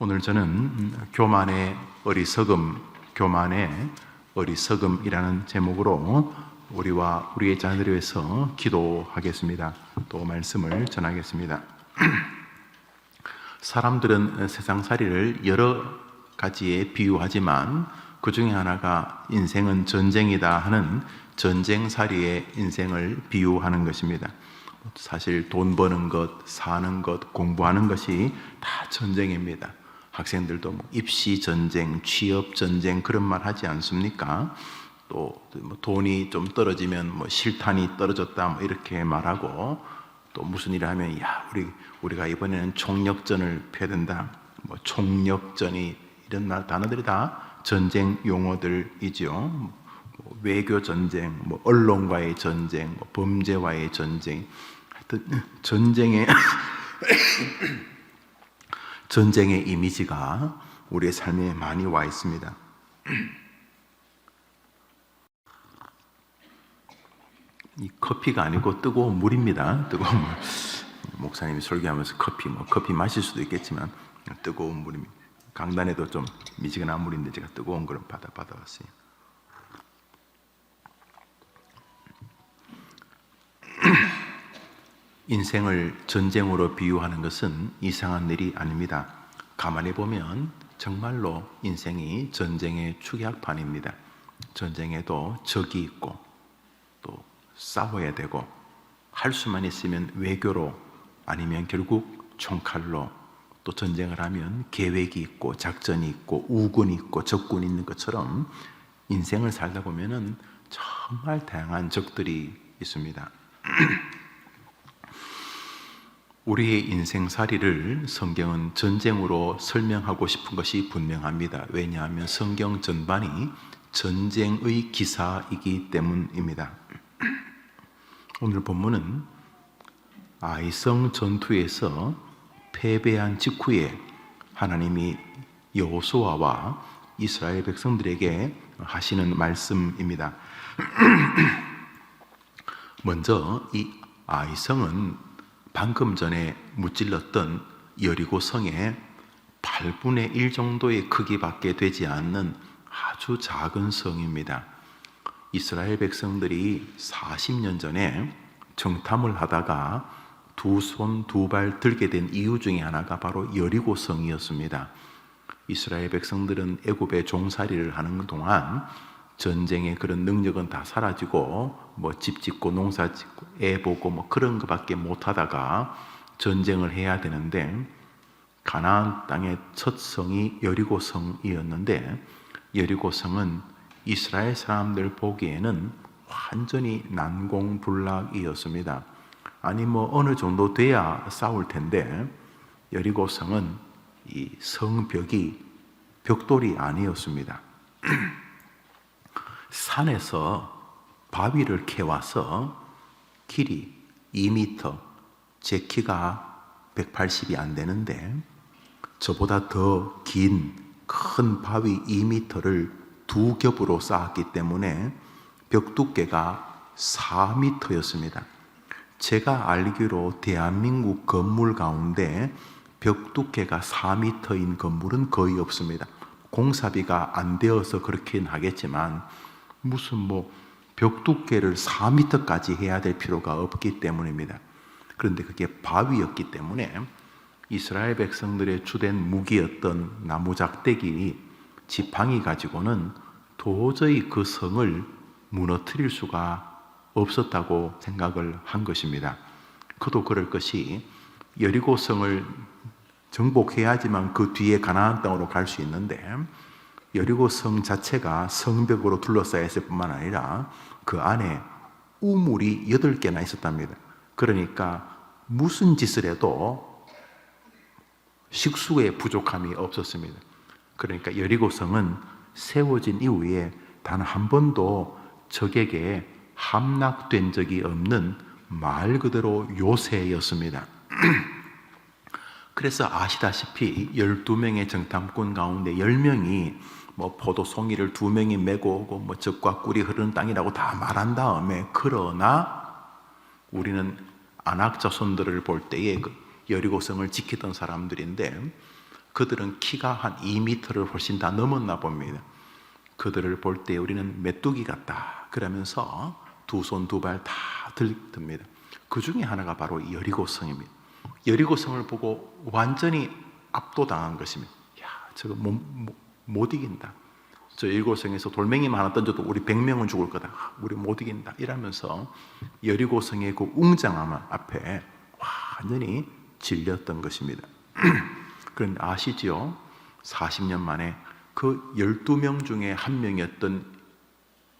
오늘 저는 교만의 어리석음이라는 제목으로 우리와 우리의 자녀들을 위해서 기도하겠습니다. 또 말씀을 전하겠습니다. 사람들은 세상살이를 여러 가지에 비유하지만 그 중에 하나가 인생은 전쟁이다 하는 전쟁살이의 인생을 비유하는 것입니다. 사실 돈 버는 것, 사는 것, 공부하는 것이 다 전쟁입니다. 학생들도 입시 전쟁, 취업 전쟁 그런 말 하지 않습니까? 또 돈이 좀 떨어지면 실탄이 떨어졌다 이렇게 말하고, 또 무슨 일을 하면 우리가 이번에는 총력전을 펴야 된다. 총력전이 이런 단어들이 다 전쟁 용어들이죠. 외교 전쟁, 언론과의 전쟁, 범죄와의 전쟁, 하여튼 전쟁의 이미지가 우리의 삶에 많이 와 있습니다. 이 커피가 아니고 뜨거운 물입니다. 뜨거운 물. 목사님이 설교하면서 커피 마실 수도 있겠지만 뜨거운 물입니다. 강단에도 좀 미지근한 물인데 제가 뜨거운 걸 받아왔어요. 인생을 전쟁으로 비유하는 것은 이상한 일이 아닙니다. 가만히 보면 정말로 인생이 전쟁의 축약판입니다. 전쟁에도 적이 있고 또 싸워야 되고, 할 수만 있으면 외교로, 아니면 결국 총칼로, 또 전쟁을 하면 계획이 있고 작전이 있고 우군이 있고 적군이 있는 것처럼 인생을 살다 보면은 정말 다양한 적들이 있습니다. 우리의 인생살이를 성경은 전쟁으로 설명하고 싶은 것이 분명합니다. 왜냐하면 성경 전반이 전쟁의 기사이기 때문입니다. 오늘 본문은 아이성 전투에서 패배한 직후에 하나님이 여호수아와 이스라엘 백성들에게 하시는 말씀입니다. 먼저 이 아이성은 방금 전에 무찔렀던 여리고 성의 8분의 1 정도의 크기밖에 되지 않는 아주 작은 성입니다. 이스라엘 백성들이 40년 전에 정탐을 하다가 두 손 두 발 들게 된 이유 중에 하나가 바로 여리고 성이었습니다. 이스라엘 백성들은 애굽의 종살이를 하는 동안 전쟁의 그런 능력은 다 사라지고 집 짓고 농사 짓고 애 보고 그런 것밖에 못 하다가 전쟁을 해야 되는데, 가나안 땅의 첫 성이 여리고 성이었는데, 여리고 성은 이스라엘 사람들 보기에는 완전히 난공불락이었습니다. 아니 어느 정도 돼야 싸울 텐데, 여리고 성은 이 성벽이 벽돌이 아니었습니다. 산에서 바위를 캐와서 길이 2m, 제 키가 180이 안 되는데 저보다 더 긴 큰 바위 2m를 두 겹으로 쌓았기 때문에 벽 두께가 4m였습니다. 제가 알기로 대한민국 건물 가운데 벽 두께가 4m인 건물은 거의 없습니다. 공사비가 안 되어서 그렇긴 하겠지만 무슨 벽 두께를 4m까지 해야 될 필요가 없기 때문입니다. 그런데 그게 바위였기 때문에 이스라엘 백성들의 주된 무기였던 나무 작대기, 지팡이 가지고는 도저히 그 성을 무너뜨릴 수가 없었다고 생각을 한 것입니다. 그도 그럴 것이, 여리고 성을 정복해야지만 그 뒤에 가나안 땅으로 갈 수 있는데, 여리고 성 자체가 성벽으로 둘러싸여 있을 뿐만 아니라 그 안에 우물이 8개나 있었답니다. 그러니까 무슨 짓을 해도 식수의 부족함이 없었습니다. 그러니까 여리고 성은 세워진 이후에 단 한 번도 적에게 함락된 적이 없는 말 그대로 요새였습니다. 그래서 아시다시피 12명의 정탐꾼 가운데 10명이 포도 송이를 2명이 메고 오고 젖과 꿀이 흐르는 땅이라고 다 말한 다음에, 그러나 우리는 아낙 자손들을 볼 때에 여리고성을 지키던 사람들인데 그들은 키가 한 2m를 훨씬 다 넘었나 봅니다. 그들을 볼 때 우리는 메뚜기 같다 그러면서 두 손 두 발 다 들듭니다. 그 중에 하나가 바로 여리고성입니다. 여리고성을 보고 완전히 압도당한 것입니다. 야, 저거 못 이긴다. 저 여리고성에서 돌멩이만 하나 던져도 우리 100명은 죽을 거다. 우리 못 이긴다. 이러면서 여리고성의 그 웅장함 앞에 완전히 질렸던 것입니다. 그런데 아시지요? 40년 만에 그 12명 중에 한 명이었던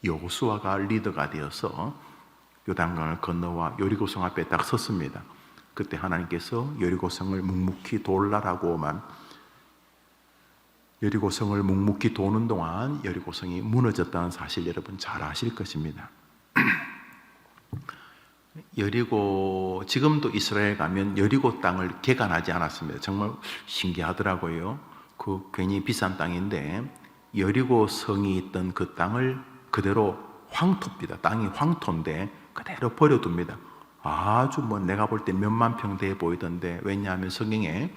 여호수아가 리더가 되어서 요단강을 건너와 여리고성 앞에 딱 섰습니다. 그때 하나님께서 여리고성을 묵묵히 돌라라고만, 여리고성을 묵묵히 도는 동안 여리고성이 무너졌다는 사실 여러분 잘 아실 것입니다. 여리고, 지금도 이스라엘 가면 여리고 땅을 개간하지 않았습니다. 정말 신기하더라고요. 그 괜히 비싼 땅인데 여리고 성이 있던 그 땅을 그대로 황토입니다. 땅이 황토인데 그대로 버려둡니다. 아주 내가 볼 때 몇만 평 돼 보이던데, 왜냐하면 성경에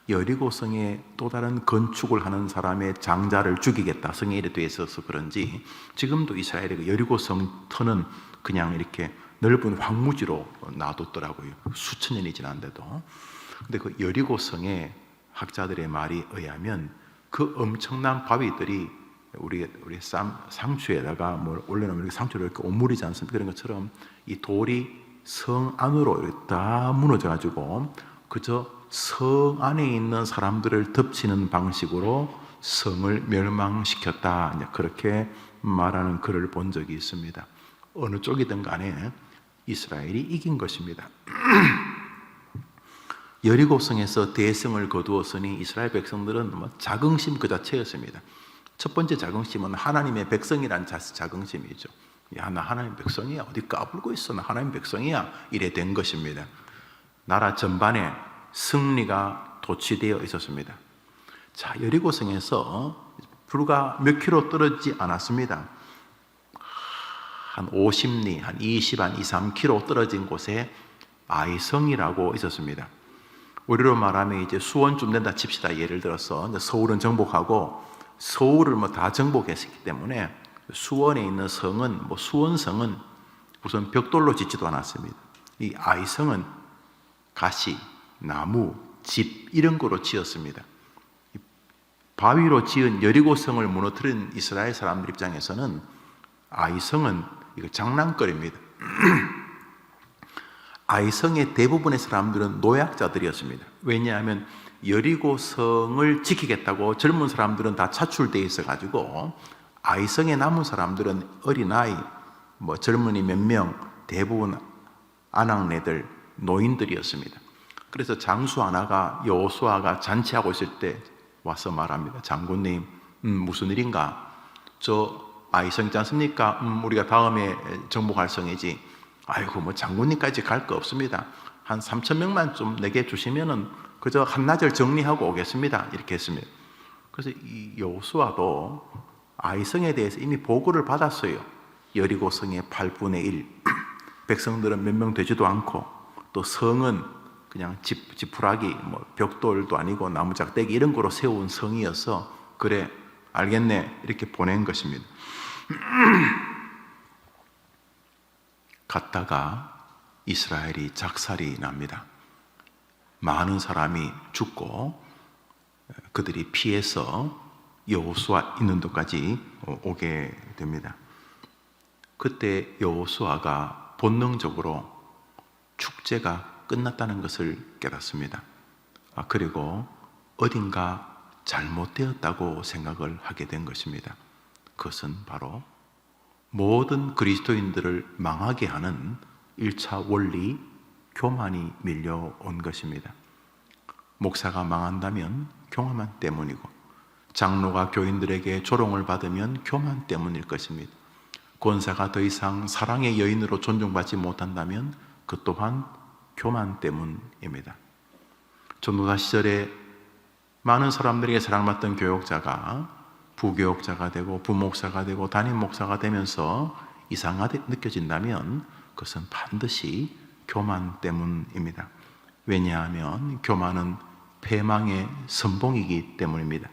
여리고 성에 또 다른 건축을 하는 사람의 장자를 죽이겠다 성에 이렇게 되어 있어서 그런지 지금도 이스라엘의 여리고 성 터는 그냥 이렇게 넓은 황무지로 놔뒀더라고요. 수천 년이 지났는데도. 근데 그 여리고 성의 학자들의 말에 의하면 그 엄청난 바위들이 우리 상추에다가 올려놓으면 상추를 이렇게 오므리지 않습니까? 그런 것처럼 이 돌이 성 안으로 이렇게 다 무너져가지고 그저 성 안에 있는 사람들을 덮치는 방식으로 성을 멸망시켰다. 이제 그렇게 말하는 글을 본 적이 있습니다. 어느 쪽이든 간에 이스라엘이 이긴 것입니다. 여리고성에서 대승을 거두었으니 이스라엘 백성들은 자긍심 그 자체였습니다. 첫 번째 자긍심은 하나님의 백성이란 자긍심이죠. 야, 나 하나님 백성이야. 어디 까불고 있어. 나 하나님 백성이야. 이래 된 것입니다. 나라 전반에 승리가 도취되어 있었습니다. 자, 여리고성에서 불과 몇 킬로 떨어지지 않았습니다. 한 50리, 한 20, 한 2, 3킬로 떨어진 곳에 아이성이라고 있었습니다. 우리로 말하면 이제 수원쯤 된다 칩시다. 예를 들어서 서울은 정복하고 서울을 다 정복했기 때문에 수원에 있는 성은 수원성은 우선 벽돌로 짓지도 않았습니다. 이 아이성은 가시, 나무, 집 이런 거로 지었습니다. 바위로 지은 여리고성을 무너뜨린 이스라엘 사람들 입장에서는 아이성은 이거 장난거리입니다. 아이성의 대부분의 사람들은 노약자들이었습니다. 왜냐하면 여리고성을 지키겠다고 젊은 사람들은 다 차출되어 있어가지고 아이성에 남은 사람들은 어린아이, 젊은이 몇 명, 대부분 아낙네들, 노인들이었습니다. 그래서 장수 하나가 여호수아가 잔치하고 있을 때 와서 말합니다. 장군님, 무슨 일인가? 저 아이성 있지 않습니까? 우리가 다음에 정복할 성이지. 아이고, 장군님까지 갈 거 없습니다. 한 3,000명만 좀 내게 주시면은 그저 한나절 정리하고 오겠습니다. 이렇게 했습니다. 그래서 이 여호수아도 아이성에 대해서 이미 보고를 받았어요. 여리고성의 8분의 1. 백성들은 몇 명 되지도 않고 또 성은 그냥 지푸라기, 벽돌도 아니고 나무작대기 이런 거로 세운 성이어서 그래, 알겠네. 이렇게 보낸 것입니다. 갔다가 이스라엘이 작살이 납니다. 많은 사람이 죽고 그들이 피해서 여호수아 있는 데까지 오게 됩니다. 그때 여호수아가 본능적으로 축제가 끝났다는 것을 깨닫습니다. 그리고 어딘가 잘못되었다고 생각을 하게 된 것입니다. 그것은 바로 모든 그리스도인들을 망하게 하는 1차 원리 교만이 밀려온 것입니다. 목사가 망한다면 교만 때문이고 장로가 교인들에게 조롱을 받으면 교만 때문일 것입니다. 권사가 더 이상 사랑의 여인으로 존중받지 못한다면 그 또한 교만 때문입니다. 전도사 시절에 많은 사람들에게 사랑받던 교역자가 부교역자가 되고 부목사가 되고 담임 목사가 되면서 이상하게 느껴진다면 그것은 반드시 교만 때문입니다. 왜냐하면 교만은 패망의 선봉이기 때문입니다.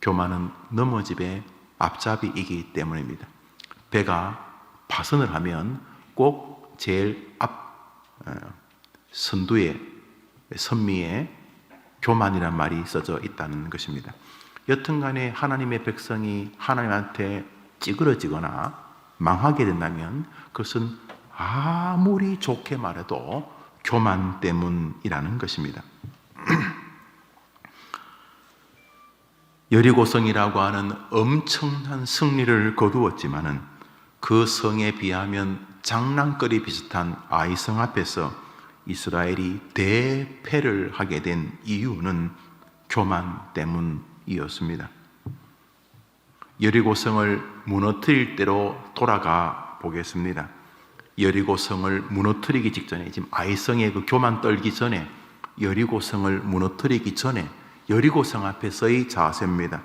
교만은 넘어집의 앞잡이이기 때문입니다. 배가 파선을 하면 꼭 제일 앞 선두에 선미에 교만이란 말이 써져 있다는 것입니다. 여튼간에 하나님의 백성이 하나님한테 찌그러지거나 망하게 된다면 그것은 아무리 좋게 말해도 교만 때문이라는 것입니다. 여리고성이라고 하는 엄청난 승리를 거두었지만은 그 성에 비하면 장난거리 비슷한 아이성 앞에서 이스라엘이 대패를 하게 된 이유는 교만 때문이었습니다. 여리고성을 무너뜨릴 대로 돌아가 보겠습니다. 여리고성을 무너뜨리기 직전에, 지금 아이성의 그 교만 떨기 전에, 여리고성을 무너뜨리기 전에 여리고성 앞에서의 자세입니다.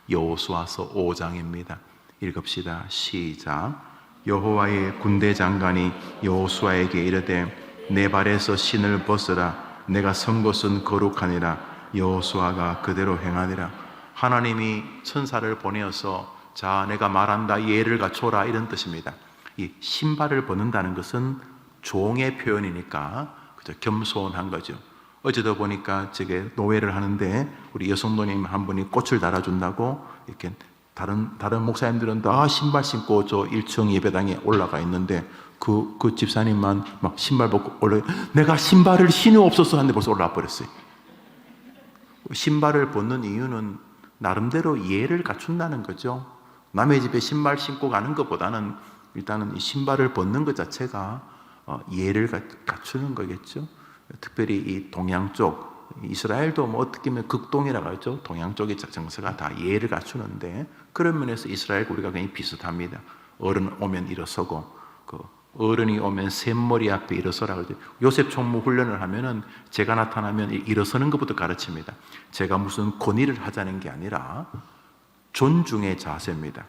여호수아서 5장입니다. 읽읍시다. 시작. 여호와의 군대 장관이 여호수아에게 이르되 내 발에서 신을 벗으라. 내가 선 곳은 거룩하니라. 여호수아가 그대로 행하니라. 하나님이 천사를 보내어서 자, 내가 말한다, 예를 갖춰라, 이런 뜻입니다. 이 신발을 벗는다는 것은 종의 표현이니까 그저 겸손한 거죠. 어제도 보니까 저게 노회를 하는데 우리 여성도님 한 분이 꽃을 달아준다고 이렇게 다른 목사님들은 다 신발 신고 저 1층 예배당에 올라가 있는데 그 집사님만 막 신발 벗고 올라. 내가 신발을 신으옵소서 하는데 벌써 올라와 버렸어요. 신발을 벗는 이유는 나름대로 예를 갖춘다는 거죠. 남의 집에 신발 신고 가는 것보다는 일단은 이 신발을 벗는 것 자체가 예를 갖추는 거겠죠. 특별히 이 동양 쪽, 이스라엘도 뭐 어떻게 보면 극동이라고 하죠. 동양 쪽의 정서가 다 예를 갖추는데 그런 면에서 이스라엘과 우리가 굉장히 비슷합니다. 어른 오면 일어서고, 그 어른이 오면 샘머리 앞에 일어서라 그러죠. 요셉 총무 훈련을 하면은 제가 나타나면 일어서는 것부터 가르칩니다. 제가 무슨 권위를 하자는 게 아니라 존중의 자세입니다.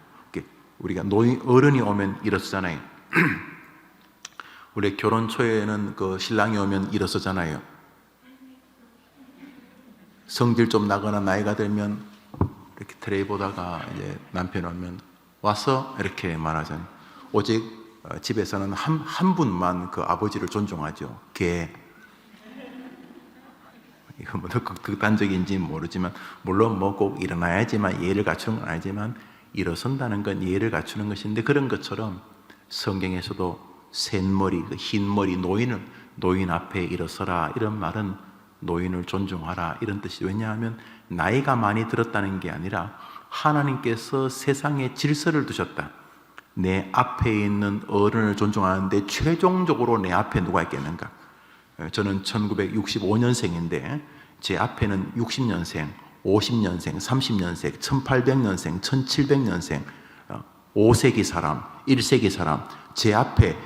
우리가 어른이 오면 일어서잖아요. 우리 결혼 초에는 그 신랑이 오면 일어서잖아요. 성질 좀 나거나 나이가 들면 이렇게 텔레비 보다가 이제 남편 오면 와서 이렇게 말하잖아요. 오직 집에서는 한 분만 그 아버지를 존중하죠. 걔. 이거 뭐 극단적인지 모르지만 물론 뭐 꼭 일어나야지만 예를 갖추는 건 아니지만 일어선다는 건 예를 갖추는 것인데 그런 것처럼 성경에서도 샌머리, 흰 머리 노인 앞에 일어서라 이런 말은 노인을 존중하라 이런 뜻이 왜냐하면 나이가 많이 들었다는 게 아니라 하나님께서 세상에 질서를 두셨다. 내 앞에 있는 어른을 존중하는데 최종적으로 내 앞에 누가 있겠는가? 저는 1965년생인데 제 앞에는 60년생, 50년생, 30년생, 1800년생, 1700년생, 5세기 사람, 1세기 사람 제 앞에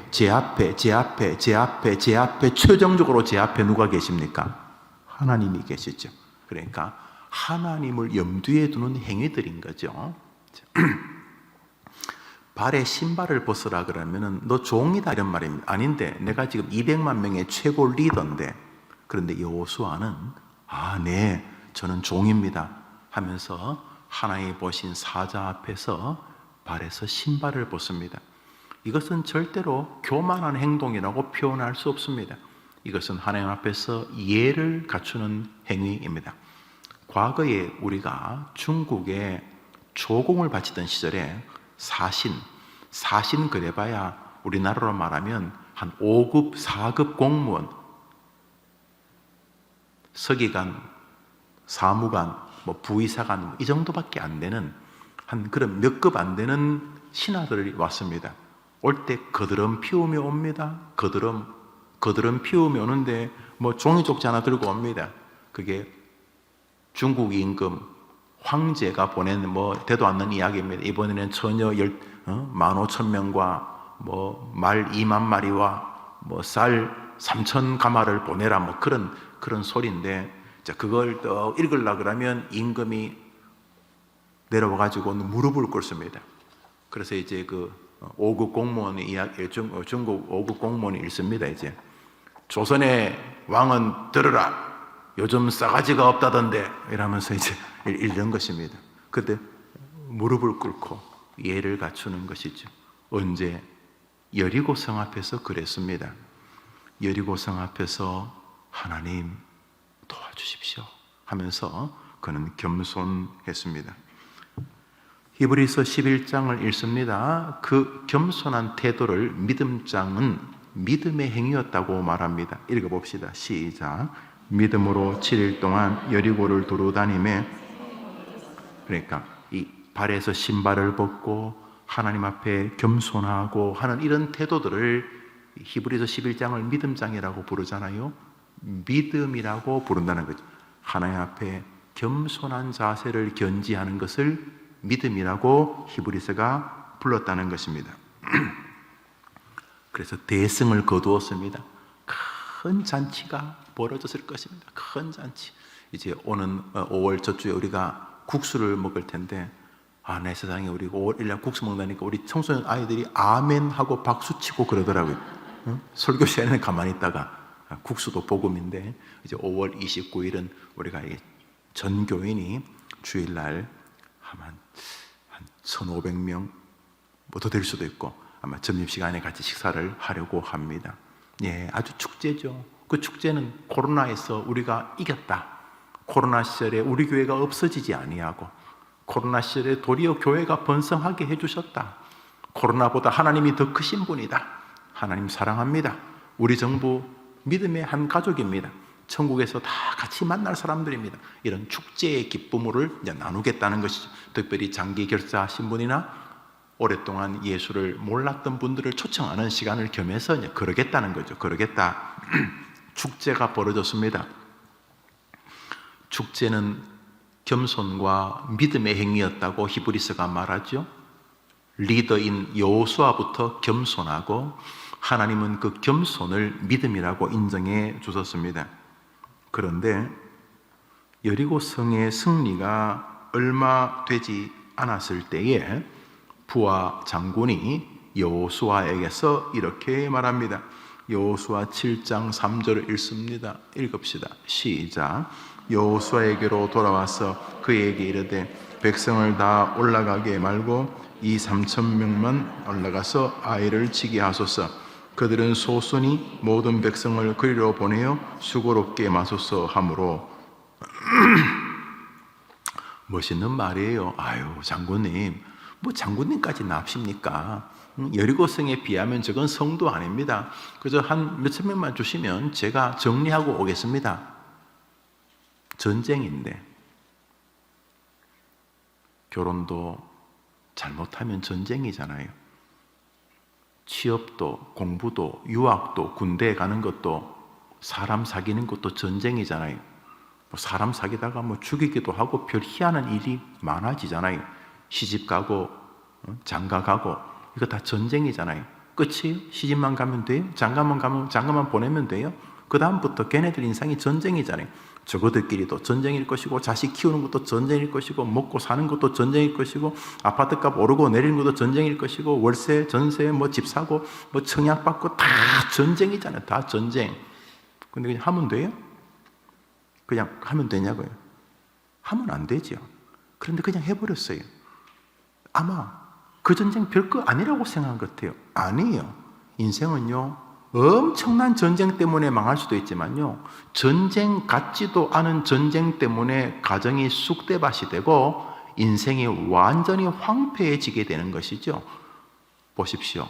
최종적으로 제 앞에 누가 계십니까? 하나님이 계시죠. 그러니까 하나님을 염두에 두는 행위들인 거죠. 발에 신발을 벗으라 그러면은 너 종이다 이런 말입니다. 아닌데 내가 지금 200만 명의 최고 리더인데 그런데 여호수아는 네, 저는 종입니다 하면서 하나님이 보신 사자 앞에서 발에서 신발을 벗습니다. 이것은 절대로 교만한 행동이라고 표현할 수 없습니다. 이것은 하나님 앞에서 예를 갖추는 행위입니다. 과거에 우리가 중국에 조공을 바치던 시절에 사신 그래봐야 우리나라로 말하면 한 5급, 4급 공무원, 서기관, 사무관, 뭐 부의사관 이 정도밖에 안 되는 한 그런 몇 급 안 되는 신하들이 왔습니다. 올 때 거드름 피우며 옵니다. 거드름 피우며 오는데 뭐 종이족지 하나 들고 옵니다. 그게 중국 임금 황제가 보낸 뭐 되도 않는 이야기입니다. 이번에는 처녀 15,000명과 뭐 말 2만 마리와 뭐 쌀 3,000 가마를 보내라 뭐 그런 소리인데 자 그걸 또 읽으려 그러면 임금이 내려와 가지고 무릎을 꿇습니다. 그래서 이제 그 5급 공무원의 이야기 중국 5급 공무원이 읽습니다. 이제 조선의 왕은 들으라. 요즘 싸가지가 없다던데 이러면서 이제 이런 것입니다. 그때 무릎을 꿇고 예를 갖추는 것이죠. 언제? 여리고 성 앞에서 그랬습니다. 여리고 성 앞에서 하나님 도와주십시오 하면서 그는 겸손했습니다. 히브리서 11장을 읽습니다. 그 겸손한 태도를 믿음장은 믿음의 행위였다고 말합니다. 읽어봅시다. 시작. 믿음으로 7일 동안 여리고를 두루 다니며, 그러니까 이 발에서 신발을 벗고 하나님 앞에 겸손하고 하는 이런 태도들을 히브리서 11장을 믿음장이라고 부르잖아요. 믿음이라고 부른다는 거죠. 하나님 앞에 겸손한 자세를 견지하는 것을 믿음이라고 히브리서가 불렀다는 것입니다. 그래서 대승을 거두었습니다. 큰 잔치가 벌어졌을 것입니다. 큰 잔치. 이제 오는 5월 저주에 우리가 국수를 먹을 텐데, 내 세상에 우리 5월 1일 국수 먹다니까 우리 청소년 아이들이 아멘 하고 박수 치고 그러더라고요. 설교 시간에는 가만히 있다가 국수도 복음인데, 이제 5월 29일은 우리가 전 교인이 주일날 한 1,500명 뭐 더 될 수도 있고 아마 점심시간에 같이 식사를 하려고 합니다. 예, 아주 축제죠. 그 축제는 코로나에서 우리가 이겼다. 코로나 시절에 우리 교회가 없어지지 아니하고 코로나 시절에 도리어 교회가 번성하게 해주셨다. 코로나보다 하나님이 더 크신 분이다. 하나님 사랑합니다. 우리 정부 믿음의 한 가족입니다. 천국에서 다 같이 만날 사람들입니다. 이런 축제의 기쁨을 이제 나누겠다는 것이죠. 특별히 장기 결사하신 분이나 오랫동안 예수를 몰랐던 분들을 초청하는 시간을 겸해서 이제 그러겠다는 거죠. 그러겠다. 축제가 벌어졌습니다. 축제는 겸손과 믿음의 행위였다고 히브리서가 말하죠. 리더인 여호수아부터 겸손하고 하나님은 그 겸손을 믿음이라고 인정해 주셨습니다. 그런데 여리고 성의 승리가 얼마 되지 않았을 때에 부하 장군이 여호수아에게서 이렇게 말합니다. 여호수아 7장 3절을 읽습니다. 읽읍시다. 시작. 여호수아에게로 돌아와서 그에게 이르되 백성을 다 올라가게 말고 이 3,000명만 올라가서 아이를 치게 하소서. 그들은 소순이 모든 백성을 그리로 보내어 수고롭게 마소서 하므로. 멋있는 말이에요. 아유, 장군님, 뭐 장군님까지 납십니까? 여리고성에 비하면 저건 성도 아닙니다. 그저 한 몇천 명만 주시면 제가 정리하고 오겠습니다. 전쟁인데, 결혼도 잘못하면 전쟁이잖아요. 취업도, 공부도, 유학도, 군대에 가는 것도, 사람 사귀는 것도 전쟁이잖아요. 사람 사귀다가 죽이기도 하고 별 희한한 일이 많아지잖아요. 시집 가고, 장가 가고, 이거 다 전쟁이잖아요. 끝이에요? 시집만 가면 돼요? 장가만 보내면 돼요? 그 다음부터 걔네들 인생이 전쟁이잖아요. 저거들끼리도 전쟁일 것이고, 자식 키우는 것도 전쟁일 것이고, 먹고 사는 것도 전쟁일 것이고, 아파트값 오르고 내리는 것도 전쟁일 것이고, 월세, 전세, 집 사고, 청약 받고 다 전쟁이잖아요. 다 전쟁. 근데 그냥 하면 돼요? 그냥 하면 되냐고요? 하면 안 되죠. 그런데 그냥 해버렸어요. 아마 그 전쟁 별거 아니라고 생각한 것 같아요. 아니에요. 인생은요, 엄청난 전쟁 때문에 망할 수도 있지만요, 전쟁 같지도 않은 전쟁 때문에 가정이 쑥대밭이 되고 인생이 완전히 황폐해지게 되는 것이죠. 보십시오.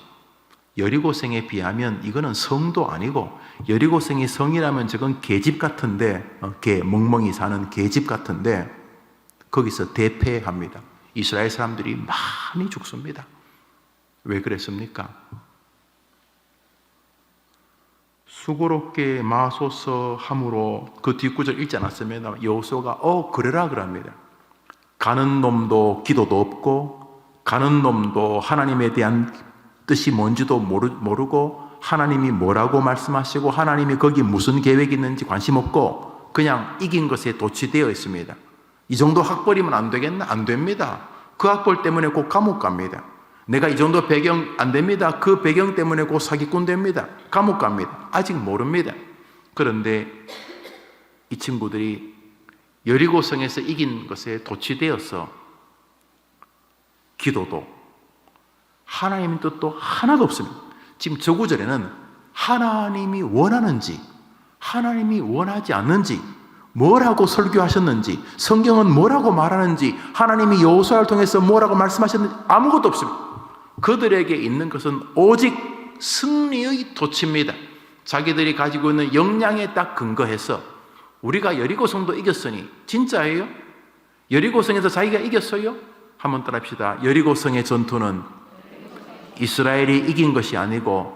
여리고성에 비하면 이거는 성도 아니고, 여리고성이 성이라면 저건 계집 같은데, 멍멍이 사는 계집 같은데 거기서 대패합니다. 이스라엘 사람들이 많이 죽습니다. 왜 그랬습니까? 수고롭게 마소서 함으로, 그 뒷구절 읽지 않았으면 여호수아가 그래라 그럽니다. 가는 놈도 기도도 없고, 가는 놈도 하나님에 대한 뜻이 뭔지도 모르고, 하나님이 뭐라고 말씀하시고 하나님이 거기 무슨 계획이 있는지 관심 없고 그냥 이긴 것에 도취되어 있습니다. 이 정도 학벌이면 안 되겠나? 안 됩니다. 그 학벌 때문에 곧 감옥 갑니다. 내가 이 정도 배경 안 됩니다. 그 배경 때문에 곧 사기꾼 됩니다. 감옥 갑니다. 아직 모릅니다. 그런데 이 친구들이 여리고성에서 이긴 것에 도취되어서 기도도 하나님의 뜻도 하나도 없습니다. 지금 저 구절에는 하나님이 원하는지 하나님이 원하지 않는지, 뭐라고 설교하셨는지, 성경은 뭐라고 말하는지, 하나님이 여호수아를 통해서 뭐라고 말씀하셨는지 아무것도 없습니다. 그들에게 있는 것은 오직 승리의 도취입니다. 자기들이 가지고 있는 역량에 딱 근거해서 우리가 여리고성도 이겼으니, 진짜예요? 여리고성에서 자기가 이겼어요? 한번 따라합시다. 여리고성의 전투는 이스라엘이 이긴 것이 아니고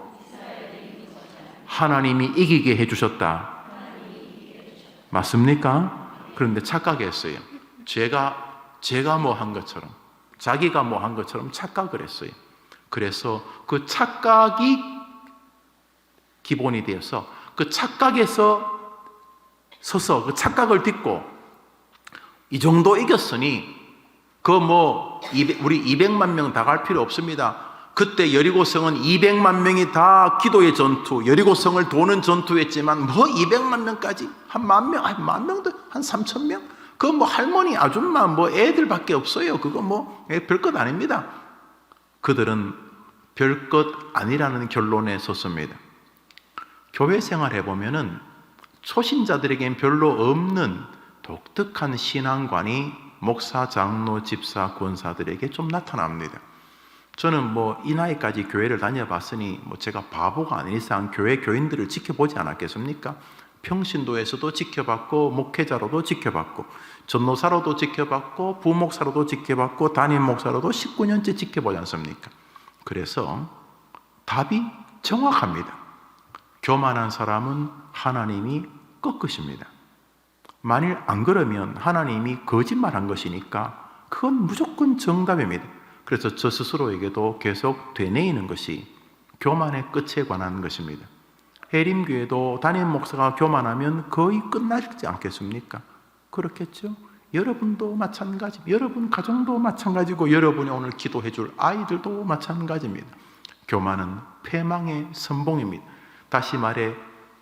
하나님이 이기게 해주셨다. 맞습니까? 그런데 착각했어요. 제가 뭐 한 것처럼, 자기가 뭐 한 것처럼 착각을 했어요. 그래서 그 착각이 기본이 되어서 그 착각에서 서서 그 착각을 딛고 이 정도 이겼으니 우리 200만 명 다 갈 필요 없습니다. 그때 여리고성은 200만 명이 다 기도의 전투, 여리고성을 도는 전투였지만 200만 명까지 한 만 명, 만 명도 한 3천 명? 그거 할머니, 아줌마, 애들밖에 없어요. 그거 별것 아닙니다. 그들은 별것 아니라는 결론에 섰습니다. 교회 생활 해보면은 초신자들에겐 별로 없는 독특한 신앙관이 목사, 장로, 집사, 권사들에게 좀 나타납니다. 저는 이 나이까지 교회를 다녀봤으니 제가 바보가 아닌 이상 교회 교인들을 지켜보지 않았겠습니까? 평신도에서도 지켜봤고, 목회자로도 지켜봤고, 전도사로도 지켜봤고, 부목사로도 지켜봤고, 담임 목사로도 19년째 지켜보지 않습니까? 그래서 답이 정확합니다. 교만한 사람은 하나님이 꺾으십니다. 만일 안 그러면 하나님이 거짓말한 것이니까 그건 무조건 정답입니다. 그래서 저 스스로에게도 계속 되뇌이는 것이 교만의 끝에 관한 것입니다. 해림교회도 담임 목사가 교만하면 거의 끝나지 않겠습니까? 그렇겠죠? 여러분도 마찬가지, 여러분 가정도 마찬가지고, 여러분이 오늘 기도해 줄 아이들도 마찬가지입니다. 교만은 패망의 선봉입니다. 다시 말해,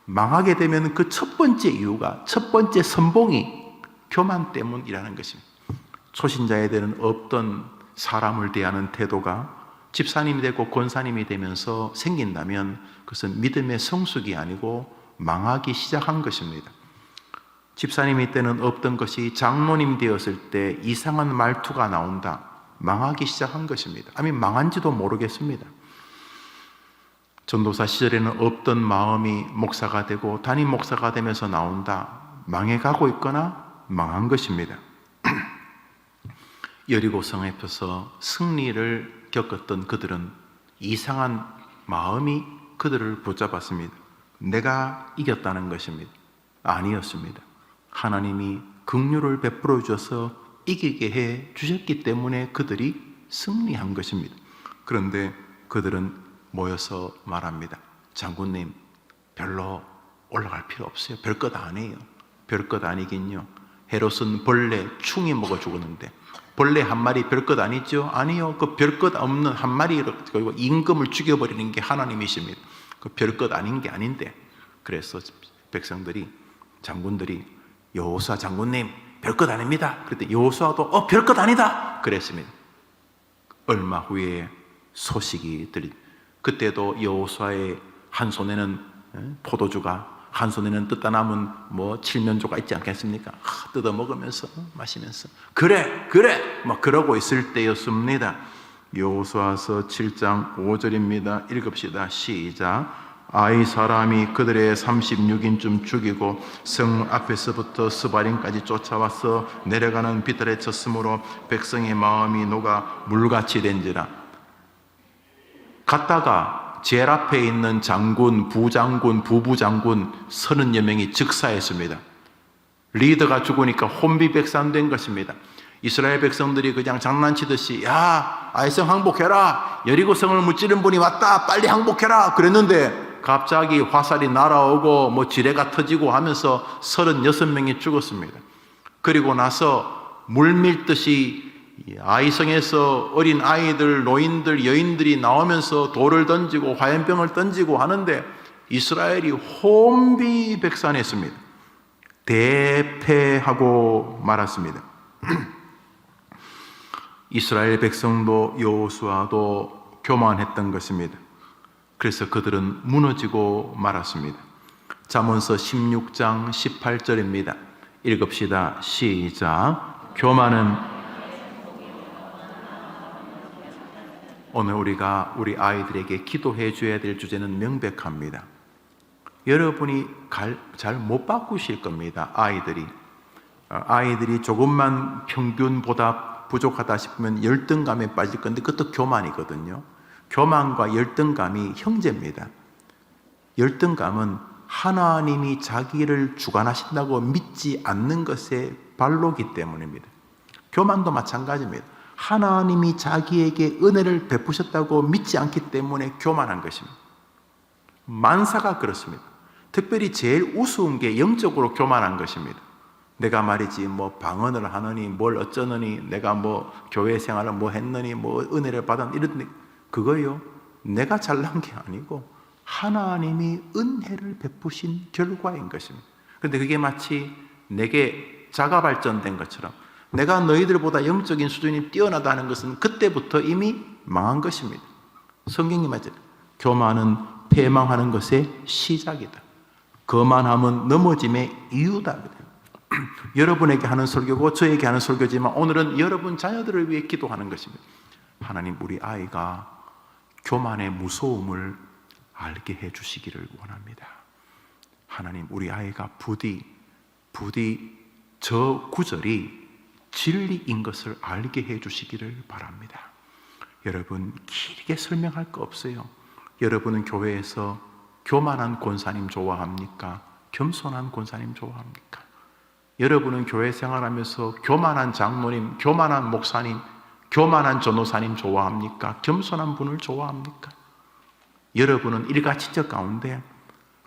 망하게 되면 그 첫 번째 이유가, 첫 번째 선봉이 교만 때문이라는 것입니다. 초신자에게는 없던 사람을 대하는 태도가 집사님이 되고 권사님이 되면서 생긴다면 그것은 믿음의 성숙이 아니고 망하기 시작한 것입니다. 집사님이 때는 없던 것이 장로님 되었을 때 이상한 말투가 나온다. 망하기 시작한 것입니다. 아니, 망한지도 모르겠습니다. 전도사 시절에는 없던 마음이 목사가 되고 담임 목사가 되면서 나온다. 망해가고 있거나 망한 것입니다. 여리고성 앞에서 승리를 겪었던 그들은 이상한 마음이 그들을 붙잡았습니다. 내가 이겼다는 것입니다. 아니었습니다. 하나님이 긍휼을 베풀어 주셔서 이기게 해 주셨기 때문에 그들이 승리한 것입니다. 그런데 그들은 모여서 말합니다. 장군님, 별로 올라갈 필요 없어요. 별것 아니에요. 별것 아니긴요. 헤롯은 벌레, 충이 먹어 죽었는데 벌레 한 마리 별것 아니죠? 아니요. 그 별것 없는 한 마리 그리고 임금을 죽여버리는 게 하나님이십니다. 그 별것 아닌 게 아닌데, 그래서 백성들이, 장군들이 여호수아 장군님 별것 아닙니다. 그랬더니 여호수아도 별것 아니다 그랬습니다. 얼마 후에 소식이 그때도 여호수아의 한 손에는 포도주가, 한 손에는 뜯다 남은 칠면조가 있지 않겠습니까? 뜯어 먹으면서 마시면서 그래 그러고 있을 때였습니다. 여호수아서 7장 5절입니다. 읽읍시다. 시작. 아이 사람이 그들의 36인쯤 죽이고 성 앞에서부터 스바림까지 쫓아와서 내려가는 비탈에 쳤으므로 백성의 마음이 녹아 물같이 된지라. 갔다가 제일 앞에 있는 장군, 부장군, 부부장군 30여 명이 즉사했습니다. 리더가 죽으니까 혼비백산된 것입니다. 이스라엘 백성들이 그냥 장난치듯이 야, 아이성 항복해라, 여리고성을 무찌른 분이 왔다, 빨리 항복해라 그랬는데 갑자기 화살이 날아오고 지뢰가 터지고 하면서 36명이 죽었습니다. 그리고 나서 물밀듯이 아이성에서 어린 아이들, 노인들, 여인들이 나오면서 돌을 던지고 화염병을 던지고 하는데 이스라엘이 혼비백산했습니다. 대패하고 말았습니다. 이스라엘 백성도 여호수아도 교만했던 것입니다. 그래서 그들은 무너지고 말았습니다. 잠언서 16장 18절입니다. 읽읍시다. 시작. 교만은 오늘 우리가 우리 아이들에게 기도해 줘야 될 주제는 명백합니다. 여러분이 잘 못 바꾸실 겁니다. 아이들이 조금만 평균보다 부족하다 싶으면 열등감에 빠질 건데 그것도 교만이거든요. 교만과 열등감이 형제입니다. 열등감은 하나님이 자기를 주관하신다고 믿지 않는 것의 발로기 때문입니다. 교만도 마찬가지입니다. 하나님이 자기에게 은혜를 베푸셨다고 믿지 않기 때문에 교만한 것입니다. 만사가 그렇습니다. 특별히 제일 우스운 게 영적으로 교만한 것입니다. 내가 말이지 방언을 하느니 뭘 어쩌느니 내가 교회 생활을 했느니 은혜를 받았느니 이런 그거요. 내가 잘난 게 아니고 하나님이 은혜를 베푸신 결과인 것입니다. 그런데 그게 마치 내게 자가 발전된 것처럼 내가 너희들보다 영적인 수준이 뛰어나다는 것은 그때부터 이미 망한 것입니다. 성경이 말하죠. 교만은 패망하는 것의 시작이다. 거만함은 넘어짐의 이유다. 여러분에게 하는 설교고 저에게 하는 설교지만 오늘은 여러분 자녀들을 위해 기도하는 것입니다. 하나님, 우리 아이가 교만의 무서움을 알게 해주시기를 원합니다. 하나님, 우리 아이가 부디 저 구절이 진리인 것을 알게 해주시기를 바랍니다. 여러분, 길게 설명할 거 없어요. 여러분은 교회에서 교만한 권사님 좋아합니까? 겸손한 권사님 좋아합니까? 여러분은 교회 생활하면서 교만한 장로님, 교만한 목사님, 교만한 전도사님 좋아합니까? 겸손한 분을 좋아합니까? 여러분은 일가친척 가운데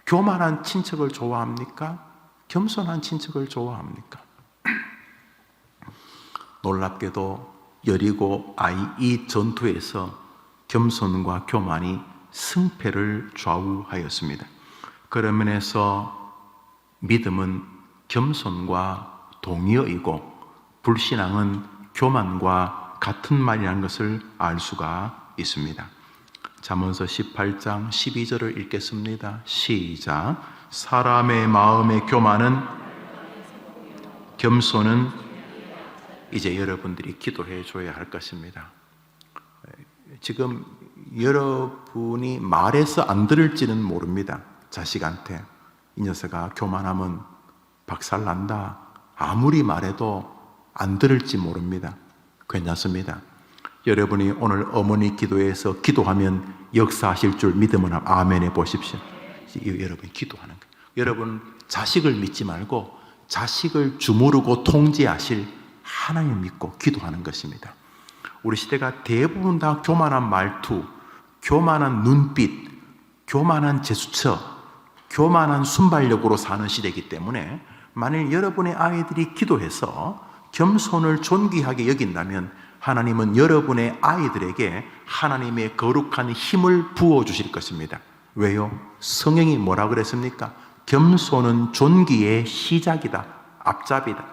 교만한 친척을 좋아합니까? 겸손한 친척을 좋아합니까? 놀랍게도 여리고 이 전투에서 겸손과 교만이 승패를 좌우하였습니다. 그런 면에서 믿음은 겸손과 동의어이고 불신앙은 교만과 같은 말이라는 것을 알 수가 있습니다. 잠언서 18장 12절을 읽겠습니다. 시작. 사람의 마음의 교만은 겸손은 이제 여러분들이 기도해 줘야 할 것입니다. 지금 여러분이 말해서 안 들을지는 모릅니다. 자식한테 이 녀석아 교만하면 박살난다. 아무리 말해도 안 들을지 모릅니다. 괜찮습니다. 여러분이 오늘 어머니 기도에서 기도하면 역사하실 줄 믿으면 아멘 해 보십시오. 여러분이 기도하는 거예요. 여러분 자식을 믿지 말고 자식을 주무르고 통제하실 하나님을 믿고 기도하는 것입니다. 우리 시대가 대부분 다 교만한 말투, 교만한 눈빛, 교만한 제스처, 교만한 순발력으로 사는 시대이기 때문에 만일 여러분의 아이들이 기도해서 겸손을 존귀하게 여긴다면 하나님은 여러분의 아이들에게 하나님의 거룩한 힘을 부어주실 것입니다. 왜요? 성경이 뭐라고 그랬습니까? 겸손은 존귀의 시작이다. 앞잡이다.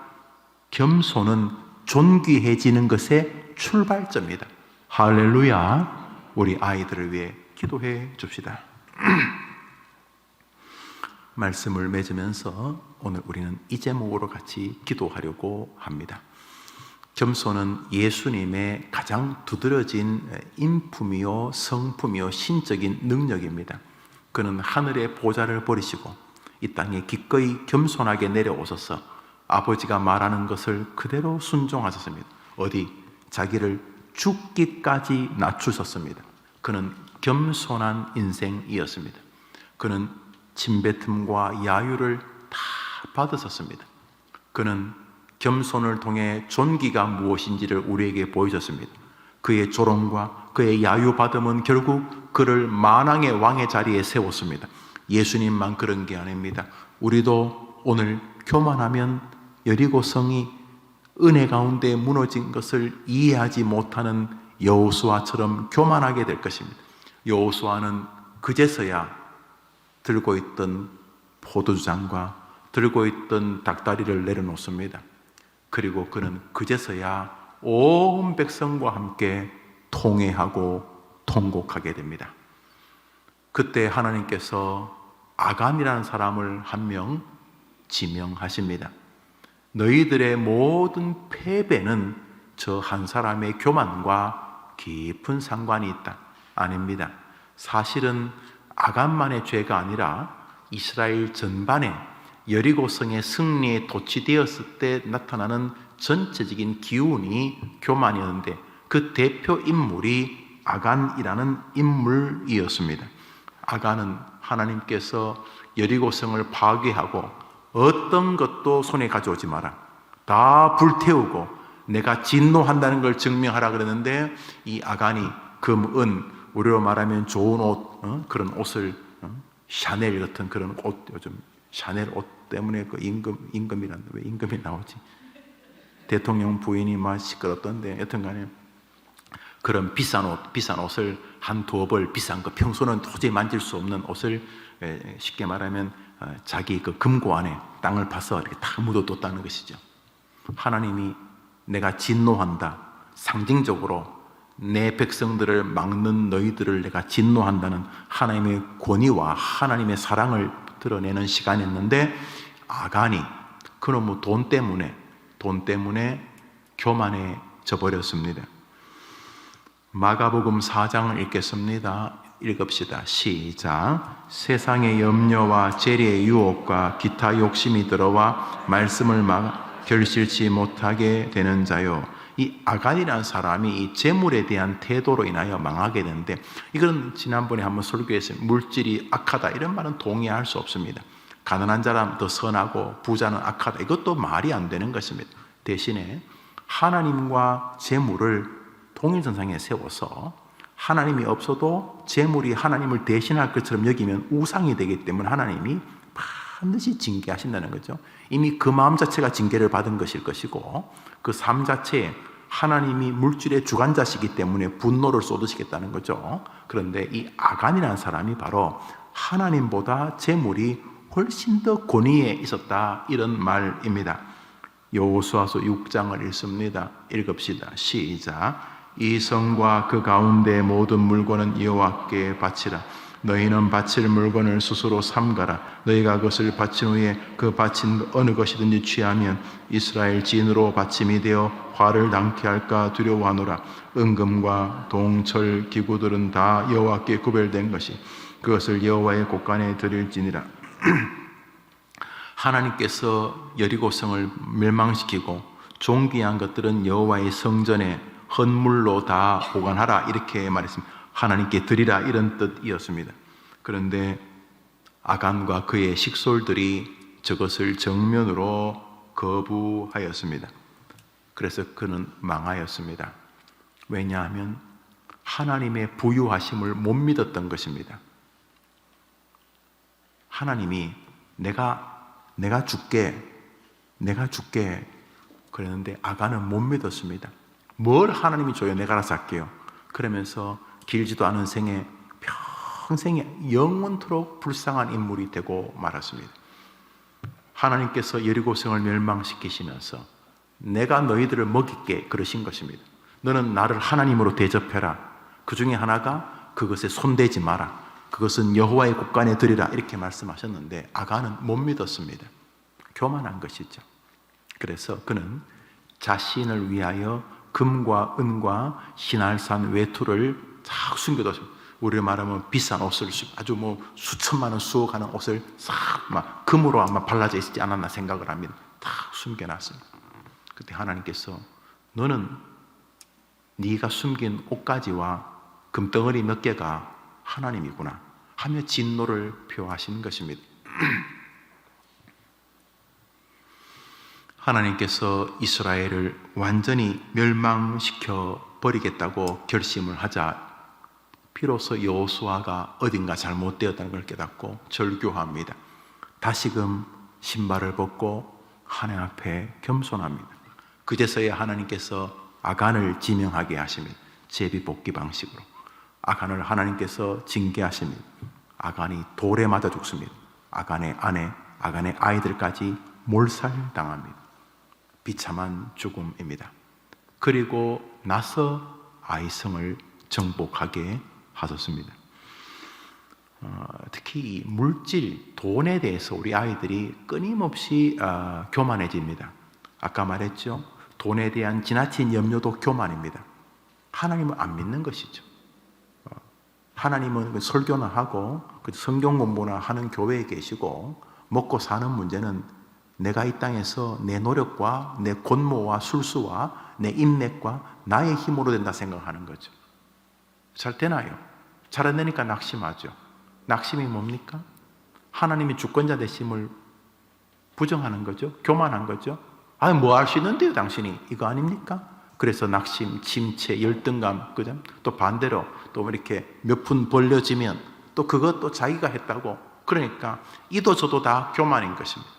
겸손은 존귀해지는 것의 출발점이다. 할렐루야. 우리 아이들을 위해 기도해 줍시다. 말씀을 맺으면서 오늘 우리는 이 제목으로 같이 기도하려고 합니다. 겸손은 예수님의 가장 두드러진 인품이요 성품이요 신적인 능력입니다. 그는 하늘의 보좌를 버리시고 이 땅에 기꺼이 겸손하게 내려오셔서 아버지가 말하는 것을 그대로 순종하셨습니다. 자기를 죽기까지 낮추셨습니다. 그는 겸손한 인생이었습니다. 그는 침뱉음과 야유를 다 받으셨습니다. 그는 겸손을 통해 존귀가 무엇인지를 우리에게 보여줬습니다. 그의 조롱과 그의 야유받음은 결국 그를 만왕의 왕의 자리에 세웠습니다. 예수님만 그런 게 아닙니다. 우리도 오늘 교만하면 여리고성이 은혜 가운데 무너진 것을 이해하지 못하는 여호수아처럼 교만하게 될 것입니다. 여호수아는 그제서야 들고 있던 포도주잔과 들고 있던 닭다리를 내려놓습니다. 그리고 그는 그제서야 온 백성과 함께 통회하고 통곡하게 됩니다. 그때 하나님께서 아간이라는 사람을 한 명 지명하십니다. 너희들의 모든 패배는 저 한 사람의 교만과 깊은 상관이 있다. 아닙니다. 사실은 아간만의 죄가 아니라 이스라엘 전반에 여리고성의 승리에 도취되었을 때 나타나는 전체적인 기운이 교만이었는데 그 대표 인물이 아간이라는 인물이었습니다. 아간은 하나님께서 여리고성을 파괴하고 어떤 것도 손에 가져오지 마라, 다 불태우고 내가 진노한다는 걸 증명하라 그랬는데, 이 아간이 금, 은, 우리로 말하면 좋은 옷, 그런 옷을, 샤넬 같은 그런 옷, 요즘 샤넬 옷 때문에 그 임금이란다. 왜 임금이 나오지? 대통령 부인이 막 시끄럽던데, 여튼간에 그런 비싼 옷을 한 두어 벌, 비싼 거, 평소는 도저히 만질 수 없는 옷을, 쉽게 말하면 자기 그 금고 안에 땅을 파서 이렇게 다 묻어뒀다는 것이죠. 하나님이 내가 진노한다, 상징적으로 내 백성들을 막는 너희들을 내가 진노한다는 하나님의 권위와 하나님의 사랑을 드러내는 시간이었는데, 아간이 그놈의 돈 때문에 교만해져 버렸습니다. 마가복음 4장을 읽겠습니다. 읽읍시다. 시작. 세상의 염려와 재리의 유혹과 기타 욕심이 들어와 말씀을 결실치 못하게 되는 자요. 이 아간이라는 사람이 이 재물에 대한 태도로 인하여 망하게 되는데, 이건 지난번에 한번 설교했어요. 물질이 악하다 이런 말은 동의할 수 없습니다. 가난한 자라면 더 선하고 부자는 악하다, 이것도 말이 안 되는 것입니다. 대신에 하나님과 재물을 동일선상에 세워서 하나님이 없어도 재물이 하나님을 대신할 것처럼 여기면 우상이 되기 때문에 하나님이 반드시 징계하신다는 거죠. 이미 그 마음 자체가 징계를 받은 것일 것이고, 그 삶 자체에 하나님이 물질의 주관자시기 때문에 분노를 쏟으시겠다는 거죠. 그런데 이 아간이라는 사람이 바로 하나님보다 재물이 훨씬 더 권위에 있었다, 이런 말입니다. 여호수아서 6장을 읽습니다. 읽읍시다. 시작. 이 성과 그 가운데 모든 물건은 여호와께 바치라. 너희는 바칠 물건을 스스로 삼가라. 너희가 그것을 바친 후에 그 바친 어느 것이든지 취하면 이스라엘 진으로 바침이 되어 화를 당케 할까 두려워하노라. 은금과 동철 기구들은 다 여호와께 구별된 것이 그것을 여호와의 곳간에 드릴지니라. 하나님께서 여리고성을 멸망시키고 존귀한 것들은 여호와의 성전에 헌물로 다 보관하라, 이렇게 말했습니다. 하나님께 드리라, 이런 뜻이었습니다. 그런데 아간과 그의 식솔들이 저것을 정면으로 거부하였습니다. 그래서 그는 망하였습니다. 왜냐하면 하나님의 부유하심을 못 믿었던 것입니다. 하나님이 내가 줄게 그랬는데 아간은 못 믿었습니다. 뭘 하나님이 줘요? 내가 알아서 할게요. 그러면서 길지도 않은 생에 평생에 영원토록 불쌍한 인물이 되고 말았습니다. 하나님께서 여리고성을 멸망시키시면서 내가 너희들을 먹일게 그러신 것입니다. 너는 나를 하나님으로 대접해라. 그 중에 하나가 그것에 손대지 마라. 그것은 여호와의 곳간에 드리라, 이렇게 말씀하셨는데 아간은 못 믿었습니다. 교만한 것이죠. 그래서 그는 자신을 위하여 금과 은과 신할산 외투를 싹 숨겨뒀습니다. 우리로 말하면 비싼 옷을 아주 수천만 원 수억하는 옷을 싹 막 금으로 아마 발라져 있지 않았나 생각을 합니다. 다 숨겨놨습니다. 그때 하나님께서 너는 네가 숨긴 옷가지와 금덩어리 몇 개가 하나님이구나 하며 진노를 표하신 것입니다. 하나님께서 이스라엘을 완전히 멸망시켜 버리겠다고 결심을 하자 비로소 여호수아가 어딘가 잘못되었다는 걸 깨닫고 절규합니다. 다시금 신발을 벗고 하나님 앞에 겸손합니다. 그제서야 하나님께서 아간을 지명하게 하십니다. 제비뽑기 방식으로 아간을 하나님께서 징계하십니다. 아간이 돌에 맞아 죽습니다. 아간의 아내 아간의 아이들까지 몰살당합니다. 비참한 죽음입니다. 그리고 나서 아이성을 정복하게 하셨습니다. 특히 이 물질, 돈에 대해서 우리 아이들이 끊임없이 교만해집니다. 아까 말했죠. 돈에 대한 지나친 염려도 교만입니다. 하나님을 안 믿는 것이죠. 하나님은 설교나 하고 성경 공부나 하는 교회에 계시고 먹고 사는 문제는 내가 이 땅에서 내 노력과 내 권모와 술수와 내 인맥과 나의 힘으로 된다 생각하는 거죠. 잘 되나요? 잘 안 되니까 낙심하죠. 낙심이 뭡니까? 하나님이 주권자 되심을 부정하는 거죠. 교만한 거죠. 뭐 할 수 있는데요, 당신이. 이거 아닙니까? 그래서 낙심, 침체, 열등감, 그죠? 또 반대로 또 이렇게 몇 푼 벌려지면 또 그것도 자기가 했다고. 그러니까 이도 저도 다 교만인 것입니다.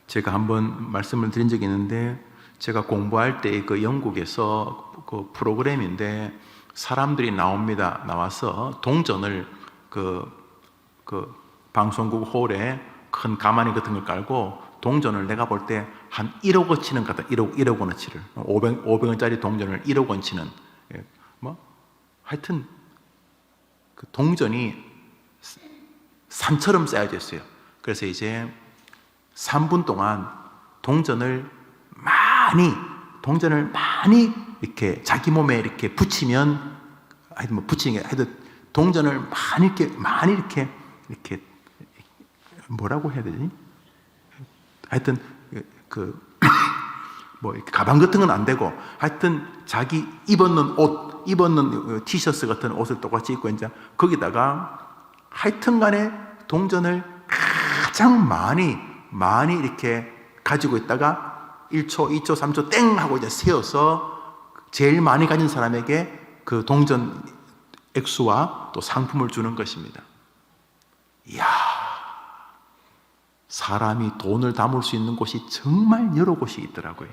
제가 한번 말씀을 드린 적이 있는데, 제가 공부할 때 그 영국에서 그 프로그램인데 사람들이 나와서 동전을 그 방송국 홀에 큰 가마니 같은 걸 깔고 동전을 내가 볼 때 한 1억 원치는 같다. 1억 원어치를 500원짜리 동전을 1억 원치는 하여튼 그 동전이 산처럼 쌓여져 있어요. 그래서 이제 3분 동안 동전을 많이 이렇게 자기 몸에 이렇게 붙이면, 하여튼 붙이는 게 하여튼 동전을 많이 이렇게 뭐라고 해야 되지? 하여튼 가방 같은 건 안 되고, 하여튼 자기 입었는 티셔츠 같은 옷을 똑같이 입고 이제 거기다가 하여튼 간에 동전을 가장 많이 이렇게 가지고 있다가 1초, 2초, 3초 땡 하고 이제 세어서 제일 많이 가진 사람에게 그 동전 액수와 또 상품을 주는 것입니다. 이야, 사람이 돈을 담을 수 있는 곳이 정말 여러 곳이 있더라고요.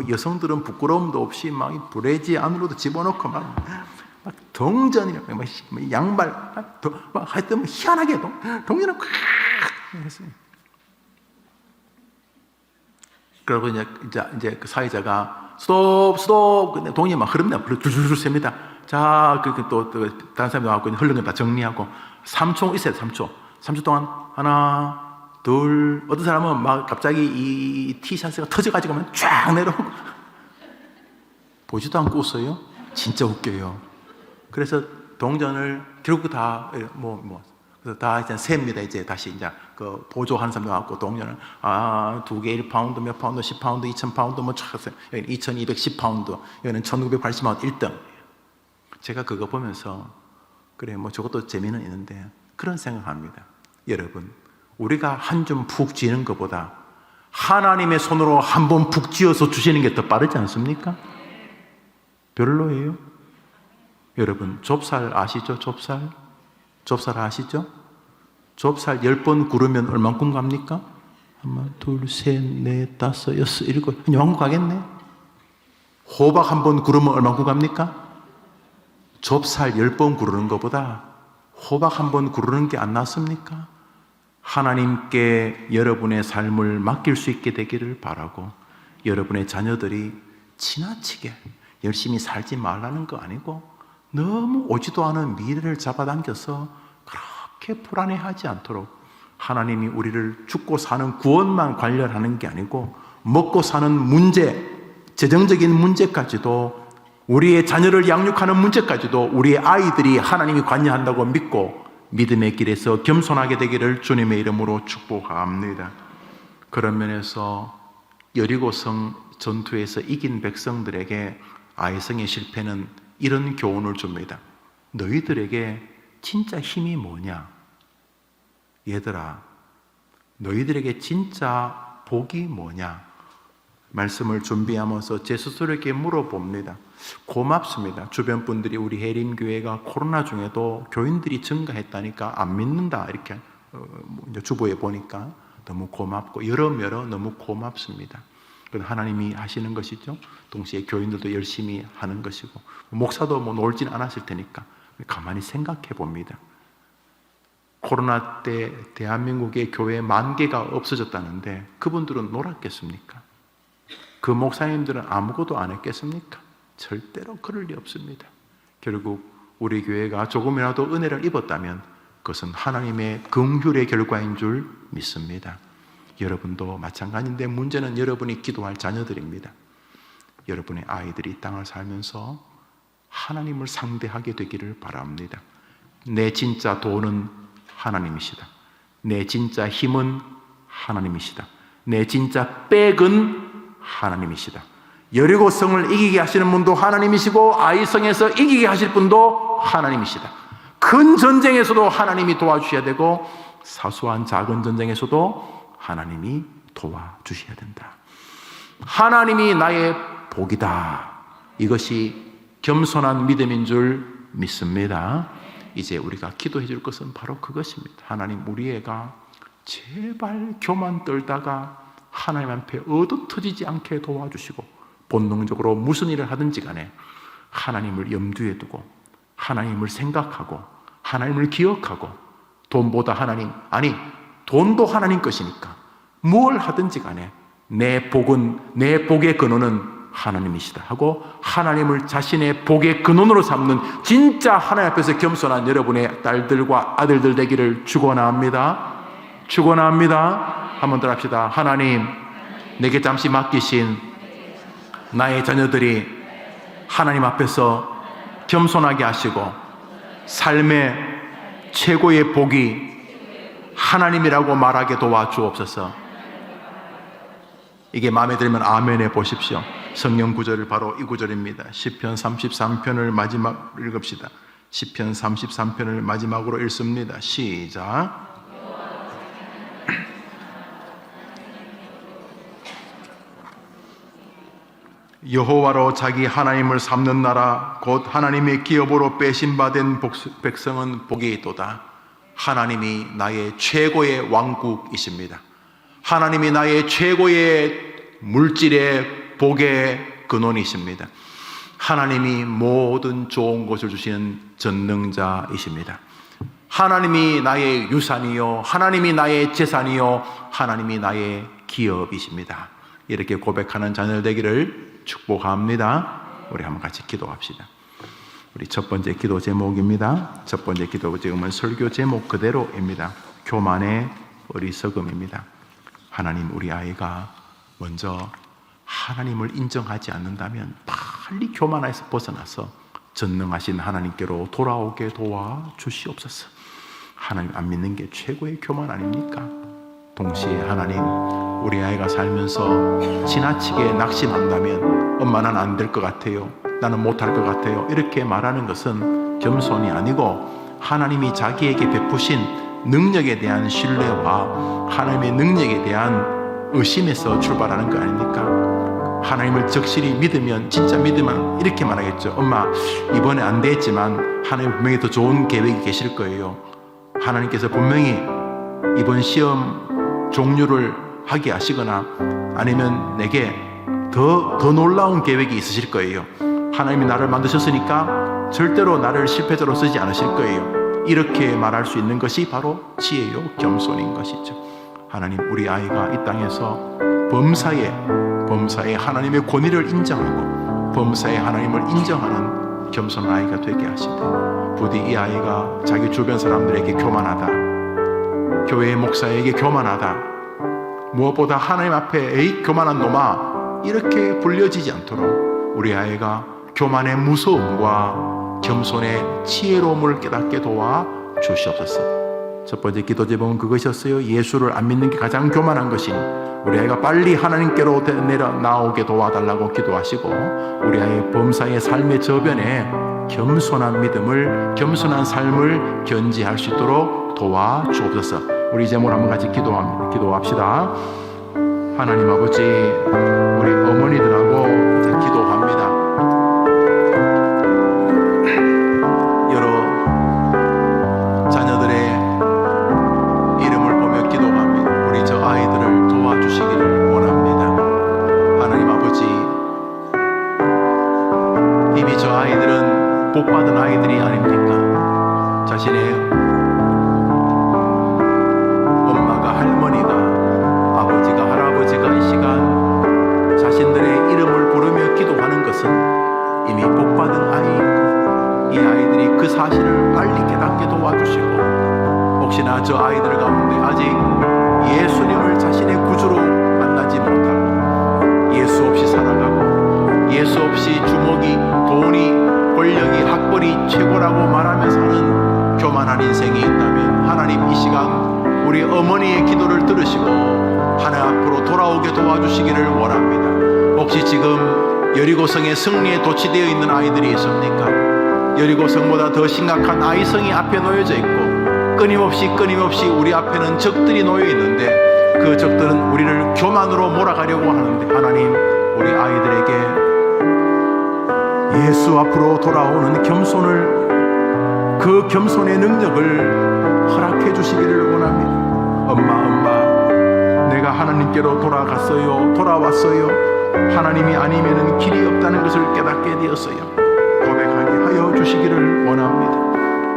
여성들은 부끄러움도 없이 막 브래지 안으로도 집어넣고 막 동전이랑 양발 하여튼 희한하게 동전을 콱 했어요. 그리고 이제 그 사회자가 스톱 근데 돈이 막 흐릅니다. 줄줄줄 셉니다. 자, 또 다른 사람이 와서 흐르는 거 다 정리하고 3초 있어요. 3초 동안 하나, 둘, 어떤 사람은 막 갑자기 이 티셔츠가 터져가지고 쫙 내려오고 보지도 않고 웃어요. 진짜 웃겨요. 그래서 동전을 결국 다 그래서 다 이제 셉니다. 이제 다시 이제 그 보조하는 사람도 왔고 동전을 2개 1파운드 몇 파운드 10파운드 2000파운드 뭐 찾았어요. 여기 2210파운드, 여기는 1980파운드 1등. 제가 그거 보면서 그래 저것도 재미는 있는데 그런 생각합니다. 여러분, 우리가 한 줌 푹 쥐는 것보다 하나님의 손으로 한 번 푹 쥐어서 주시는 게 더 빠르지 않습니까? 별로예요? 여러분, 좁쌀 아시죠? 좁쌀 아시죠? 좁쌀 10번 구르면 얼만큼 갑니까? 하나, 둘, 셋, 넷, 다섯, 여섯, 일곱, 요만큼 가겠네? 호박 한 번 구르면 얼만큼 갑니까? 좁쌀 10번 구르는 것보다 호박 한 번 구르는 게 안 낫습니까? 하나님께 여러분의 삶을 맡길 수 있게 되기를 바라고, 여러분의 자녀들이 지나치게 열심히 살지 말라는 거 아니고 너무 오지도 않은 미래를 잡아당겨서 그렇게 불안해하지 않도록, 하나님이 우리를 죽고 사는 구원만 관련하는 게 아니고 먹고 사는 문제, 재정적인 문제까지도, 우리의 자녀를 양육하는 문제까지도 우리의 아이들이 하나님이 관여한다고 믿고 믿음의 길에서 겸손하게 되기를 주님의 이름으로 축복합니다. 그런 면에서 여리고성 전투에서 이긴 백성들에게 아이성의 실패는 이런 교훈을 줍니다. 너희들에게 진짜 힘이 뭐냐? 얘들아, 너희들에게 진짜 복이 뭐냐? 말씀을 준비하면서 제 스스로에게 물어봅니다. 고맙습니다. 주변 분들이 우리 해림교회가 코로나 중에도 교인들이 증가했다니까 안 믿는다 이렇게 주보에 보니까 너무 고맙고 여러모로 너무 고맙습니다. 그건 하나님이 하시는 것이죠. 동시에 교인들도 열심히 하는 것이고, 목사도 놀진 않았을 테니까 가만히 생각해 봅니다. 코로나 때 대한민국의 교회 10,000개가 없어졌다는데 그분들은 놀았겠습니까? 그 목사님들은 아무것도 안 했겠습니까? 절대로 그럴 리 없습니다. 결국 우리 교회가 조금이라도 은혜를 입었다면 그것은 하나님의 긍휼의 결과인 줄 믿습니다. 여러분도 마찬가지인데 문제는 여러분이 기도할 자녀들입니다. 여러분의 아이들이 이 땅을 살면서 하나님을 상대하게 되기를 바랍니다. 내 진짜 돈은 하나님이시다. 내 진짜 힘은 하나님이시다. 내 진짜 백은 하나님이시다. 여리고성을 이기게 하시는 분도 하나님이시고 아이성에서 이기게 하실 분도 하나님이시다. 큰 전쟁에서도 하나님이 도와주셔야 되고 사소한 작은 전쟁에서도 하나님이 도와주셔야 된다. 하나님이 나의 복이다. 이것이 겸손한 믿음인 줄 믿습니다. 이제 우리가 기도해 줄 것은 바로 그것입니다. 하나님, 우리 애가 제발 교만 떨다가 하나님 앞에 얻어터지지 않게 도와주시고 본능적으로 무슨 일을 하든지 간에 하나님을 염두에 두고 하나님을 생각하고 하나님을 기억하고 돈보다 하나님, 아니 돈도 하나님 것이니까 뭘 하든지 간에 내 복은, 내 복의 근원은 하나님이시다 하고 하나님을 자신의 복의 근원으로 삼는 진짜 하나님 앞에서 겸손한 여러분의 딸들과 아들들 되기를 축원합니다. 축원합니다. 한번 더 합시다. 하나님, 내게 잠시 맡기신 나의 자녀들이 하나님 앞에서 겸손하게 하시고 삶의 최고의 복이 하나님이라고 말하게 도와주옵소서. 이게 마음에 들면 아멘 해 보십시오. 성경 구절을 바로 이 구절입니다. 시편 33편을 마지막 읽읍시다. 시편 33편을 마지막으로 읽습니다. 시작. 여호와로 자기 하나님을 삼는 나라 곧 하나님의 기업으로 빼신바된 백성은 복이 있도다. 하나님이 나의 최고의 왕국이십니다. 하나님이 나의 최고의 물질의 복의 근원이십니다. 하나님이 모든 좋은 것을 주시는 전능자이십니다. 하나님이 나의 유산이요, 하나님이 나의 재산이요, 하나님이 나의 기업이십니다. 이렇게 고백하는 자녀들 되기를 축복합니다. 우리 한번 같이 기도합시다. 우리 첫 번째 기도 제목입니다. 첫 번째 기도 제목은 설교 제목 그대로입니다. 교만의 어리석음입니다. 하나님, 우리 아이가 먼저 하나님을 인정하지 않는다면 빨리 교만에서 벗어나서 전능하신 하나님께로 돌아오게 도와주시옵소서. 하나님 안 믿는 게 최고의 교만 아닙니까? 동시에 하나님, 우리 아이가 살면서 지나치게 낙심한다면 엄마 난 안 될 것 같아요, 나는 못할 것 같아요, 이렇게 말하는 것은 겸손이 아니고 하나님이 자기에게 베푸신 능력에 대한 신뢰와 하나님의 능력에 대한 의심에서 출발하는 거 아닙니까? 하나님을 적실히 믿으면, 진짜 믿으면 이렇게 말하겠죠. 엄마, 이번에 안 됐지만 하나님 분명히 더 좋은 계획이 계실 거예요. 하나님께서 분명히 이번 시험 종류를 하게 하시거나 아니면 내게 더 놀라운 계획이 있으실 거예요. 하나님이 나를 만드셨으니까 절대로 나를 실패자로 쓰지 않으실 거예요. 이렇게 말할 수 있는 것이 바로 지혜요, 겸손인 것이죠. 하나님, 우리 아이가 이 땅에서 범사에 하나님의 권위를 인정하고 범사에 하나님을 인정하는 겸손한 아이가 되게 하시되, 부디 이 아이가 자기 주변 사람들에게 교만하다, 교회 목사에게 교만하다, 무엇보다 하나님 앞에 에이 교만한 놈아 이렇게 불려지지 않도록 우리 아이가 교만의 무서움과 겸손의 지혜로움을 깨닫게 도와 주시옵소서. 첫 번째 기도 제목은 그것이었어요. 예수를 안 믿는 게 가장 교만한 것이니 우리 아이가 빨리 하나님께로 내려 나오게 도와달라고 기도하시고, 우리 아이의 범사의 삶의 저변에 겸손한 믿음을, 겸손한 삶을 견지할 수 있도록 도와주옵소서. 우리 제목을 한번 같이 기도합시다. 하나님 아버지, 우리 어머니들하고 기도합니다. 복받은 아이들이 아닙니까? 자신의 복받은 아이, 이 아이들이 그 사실을 빨리 깨닫게 도와주시고, 혹시나 저 아이들 가운데 아직 예수님을 자신의 구주로 만나지 못하고 예수 없이 살아가고 예수 없이 주먹이, 돈이, 권력이, 학벌이 최고라고 말하며 사는 교만한 인생이 있다면 하나님 이 시간 우리 어머니의 기도를 들으시고 하나님 앞으로 돌아오게 도와주시기를 원합니다. 혹시 지금 여리고성의 승리에 도취되어 있는 아이들이 있습니까? 여리고성보다 더 심각한 아이성이 앞에 놓여져 있고 끊임없이 우리 앞에는 적들이 놓여 있는데 그 적들은 우리를 교만으로 몰아가려고 하는데, 하나님 우리 아이들에게 예수 앞으로 돌아오는 겸손을, 그 겸손의 능력을 허락해 주시기를 원합니다. 엄마, 내가 하나님께로 돌아왔어요. 하나님이 아니면은 길이 없다는 것을 깨닫게 되었어요. 고백하게 하여 주시기를 원합니다.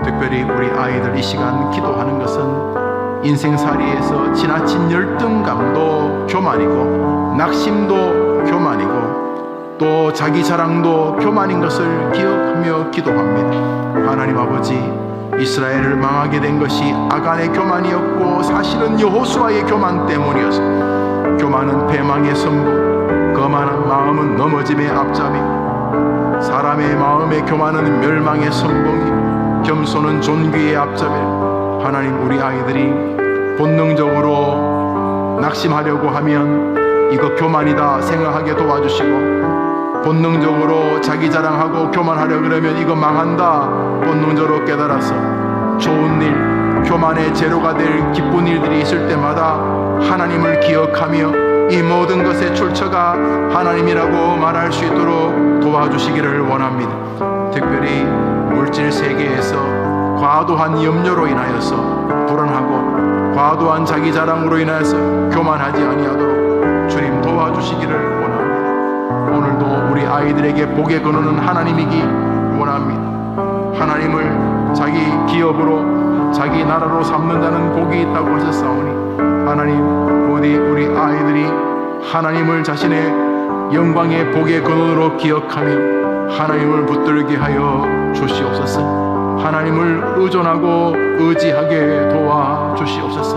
특별히 우리 아이들 이 시간 기도하는 것은 인생살이에서 지나친 열등감도 교만이고 낙심도 교만이고 또 자기 자랑도 교만인 것을 기억하며 기도합니다. 하나님 아버지, 이스라엘을 망하게 된 것이 아간의 교만이었고 사실은 여호수아의 교만 때문이었어. 교만은 패망의 선부, 거만한 마음은 넘어짐의 앞잡이, 사람의 마음의 교만은 멸망의 선봉이, 겸손은 존귀의 앞잡이. 하나님 우리 아이들이 본능적으로 낙심하려고 하면 이거 교만이다 생각하게 도와주시고, 본능적으로 자기 자랑하고 교만하려 그러면 이거 망한다 본능적으로 깨달아서 좋은 일, 교만의 재료가 될 기쁜 일들이 있을 때마다 하나님을 기억하며 이 모든 것의 출처가 하나님이라고 말할 수 있도록 도와주시기를 원합니다. 특별히 물질 세계에서 과도한 염려로 인하여서 불안하고 과도한 자기 자랑으로 인하여서 교만하지 아니하도록 주님 도와주시기를 원합니다. 오늘도 우리 아이들에게 복의 근원은 하나님이기 원합니다. 하나님을 자기 기업으로 자기 나라로 삼는 자는 복이 있다고 하셨사오니, 하나님 부디 우리 아이들이 하나님을 자신의 영광의 복의 근원으로 기억하며 하나님을 붙들게 하여 주시옵소서. 하나님을 의존하고 의지하게 도와주시옵소서.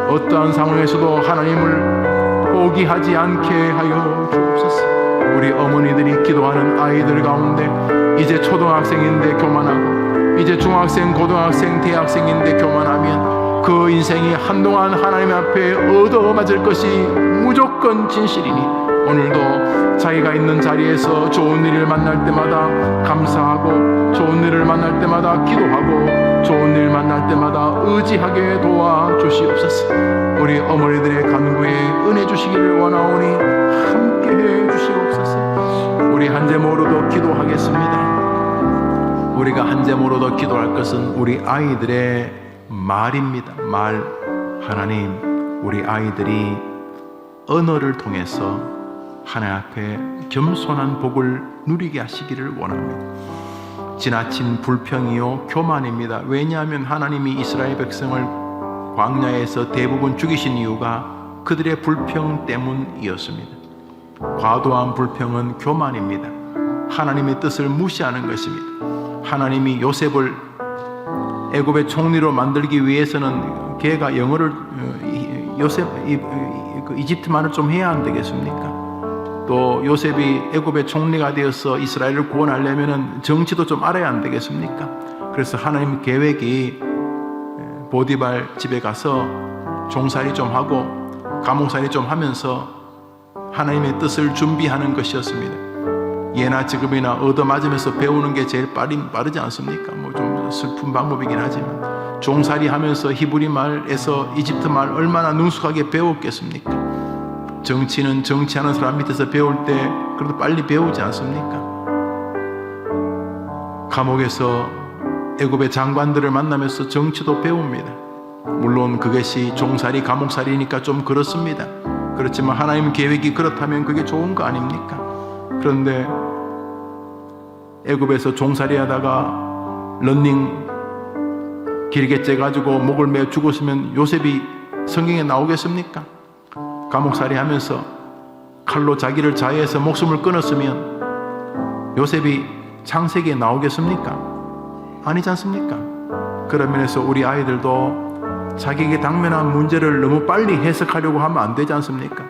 어떠한 상황에서도 하나님을 포기하지 않게 하여 주옵소서. 우리 어머니들이 기도하는 아이들 가운데 이제 초등학생인데 교만하고 이제 중학생, 고등학생, 대학생인데 교만하면 그 인생이 한동안 하나님 앞에 얻어맞을 것이 무조건 진실이니, 오늘도 자기가 있는 자리에서 좋은 일을 만날 때마다 감사하고, 좋은 일을 만날 때마다 기도하고, 좋은 일 만날 때마다 의지하게 도와주시옵소서. 우리 어머니들의 간구에 은혜 주시기를 원하오니 함께해 주시옵소서. 우리 한제모로도 기도하겠습니다. 우리가 한제모로도 기도할 것은 우리 아이들의 말입니다. 말. 하나님, 우리 아이들이 언어를 통해서 하나님 앞에 겸손한 복을 누리게 하시기를 원합니다. 지나친 불평이요 교만입니다. 왜냐하면 하나님이 이스라엘 백성을 광야에서 대부분 죽이신 이유가 그들의 불평 때문이었습니다. 과도한 불평은 교만입니다. 하나님의 뜻을 무시하는 것입니다. 하나님이 요셉을 애굽의 총리로 만들기 위해서는 걔가 영어를 이집트말을 좀 해야 안 되겠습니까? 또 요셉이 애굽의 총리가 되어서 이스라엘을 구원하려면 정치도 좀 알아야 안 되겠습니까? 그래서 하나님 계획이 보디발 집에 가서 종살이 좀 하고 감옥살이 좀 하면서 하나님의 뜻을 준비하는 것이었습니다. 예나 지금이나 얻어맞으면서 배우는 게 제일 빠르지 않습니까? 뭐 좀 슬픈 방법이긴 하지만 종살이 하면서 히브리 말에서 이집트 말 얼마나 능숙하게 배웠겠습니까? 정치는 정치하는 사람 밑에서 배울 때 그래도 빨리 배우지 않습니까? 감옥에서 애굽의 장관들을 만나면서 정치도 배웁니다. 물론 그것이 종살이 감옥살이니까 좀 그렇습니다. 그렇지만 하나님 계획이 그렇다면 그게 좋은 거 아닙니까? 그런데 애굽에서 종살이 하다가 런닝 길게 째가지고 목을 매 죽었으면 요셉이 성경에 나오겠습니까? 감옥살이 하면서 칼로 자기를 자해해서 목숨을 끊었으면 요셉이 창세기에 나오겠습니까? 아니지 않습니까? 그런 면에서 우리 아이들도 자기에게 당면한 문제를 너무 빨리 해석하려고 하면 안 되지 않습니까?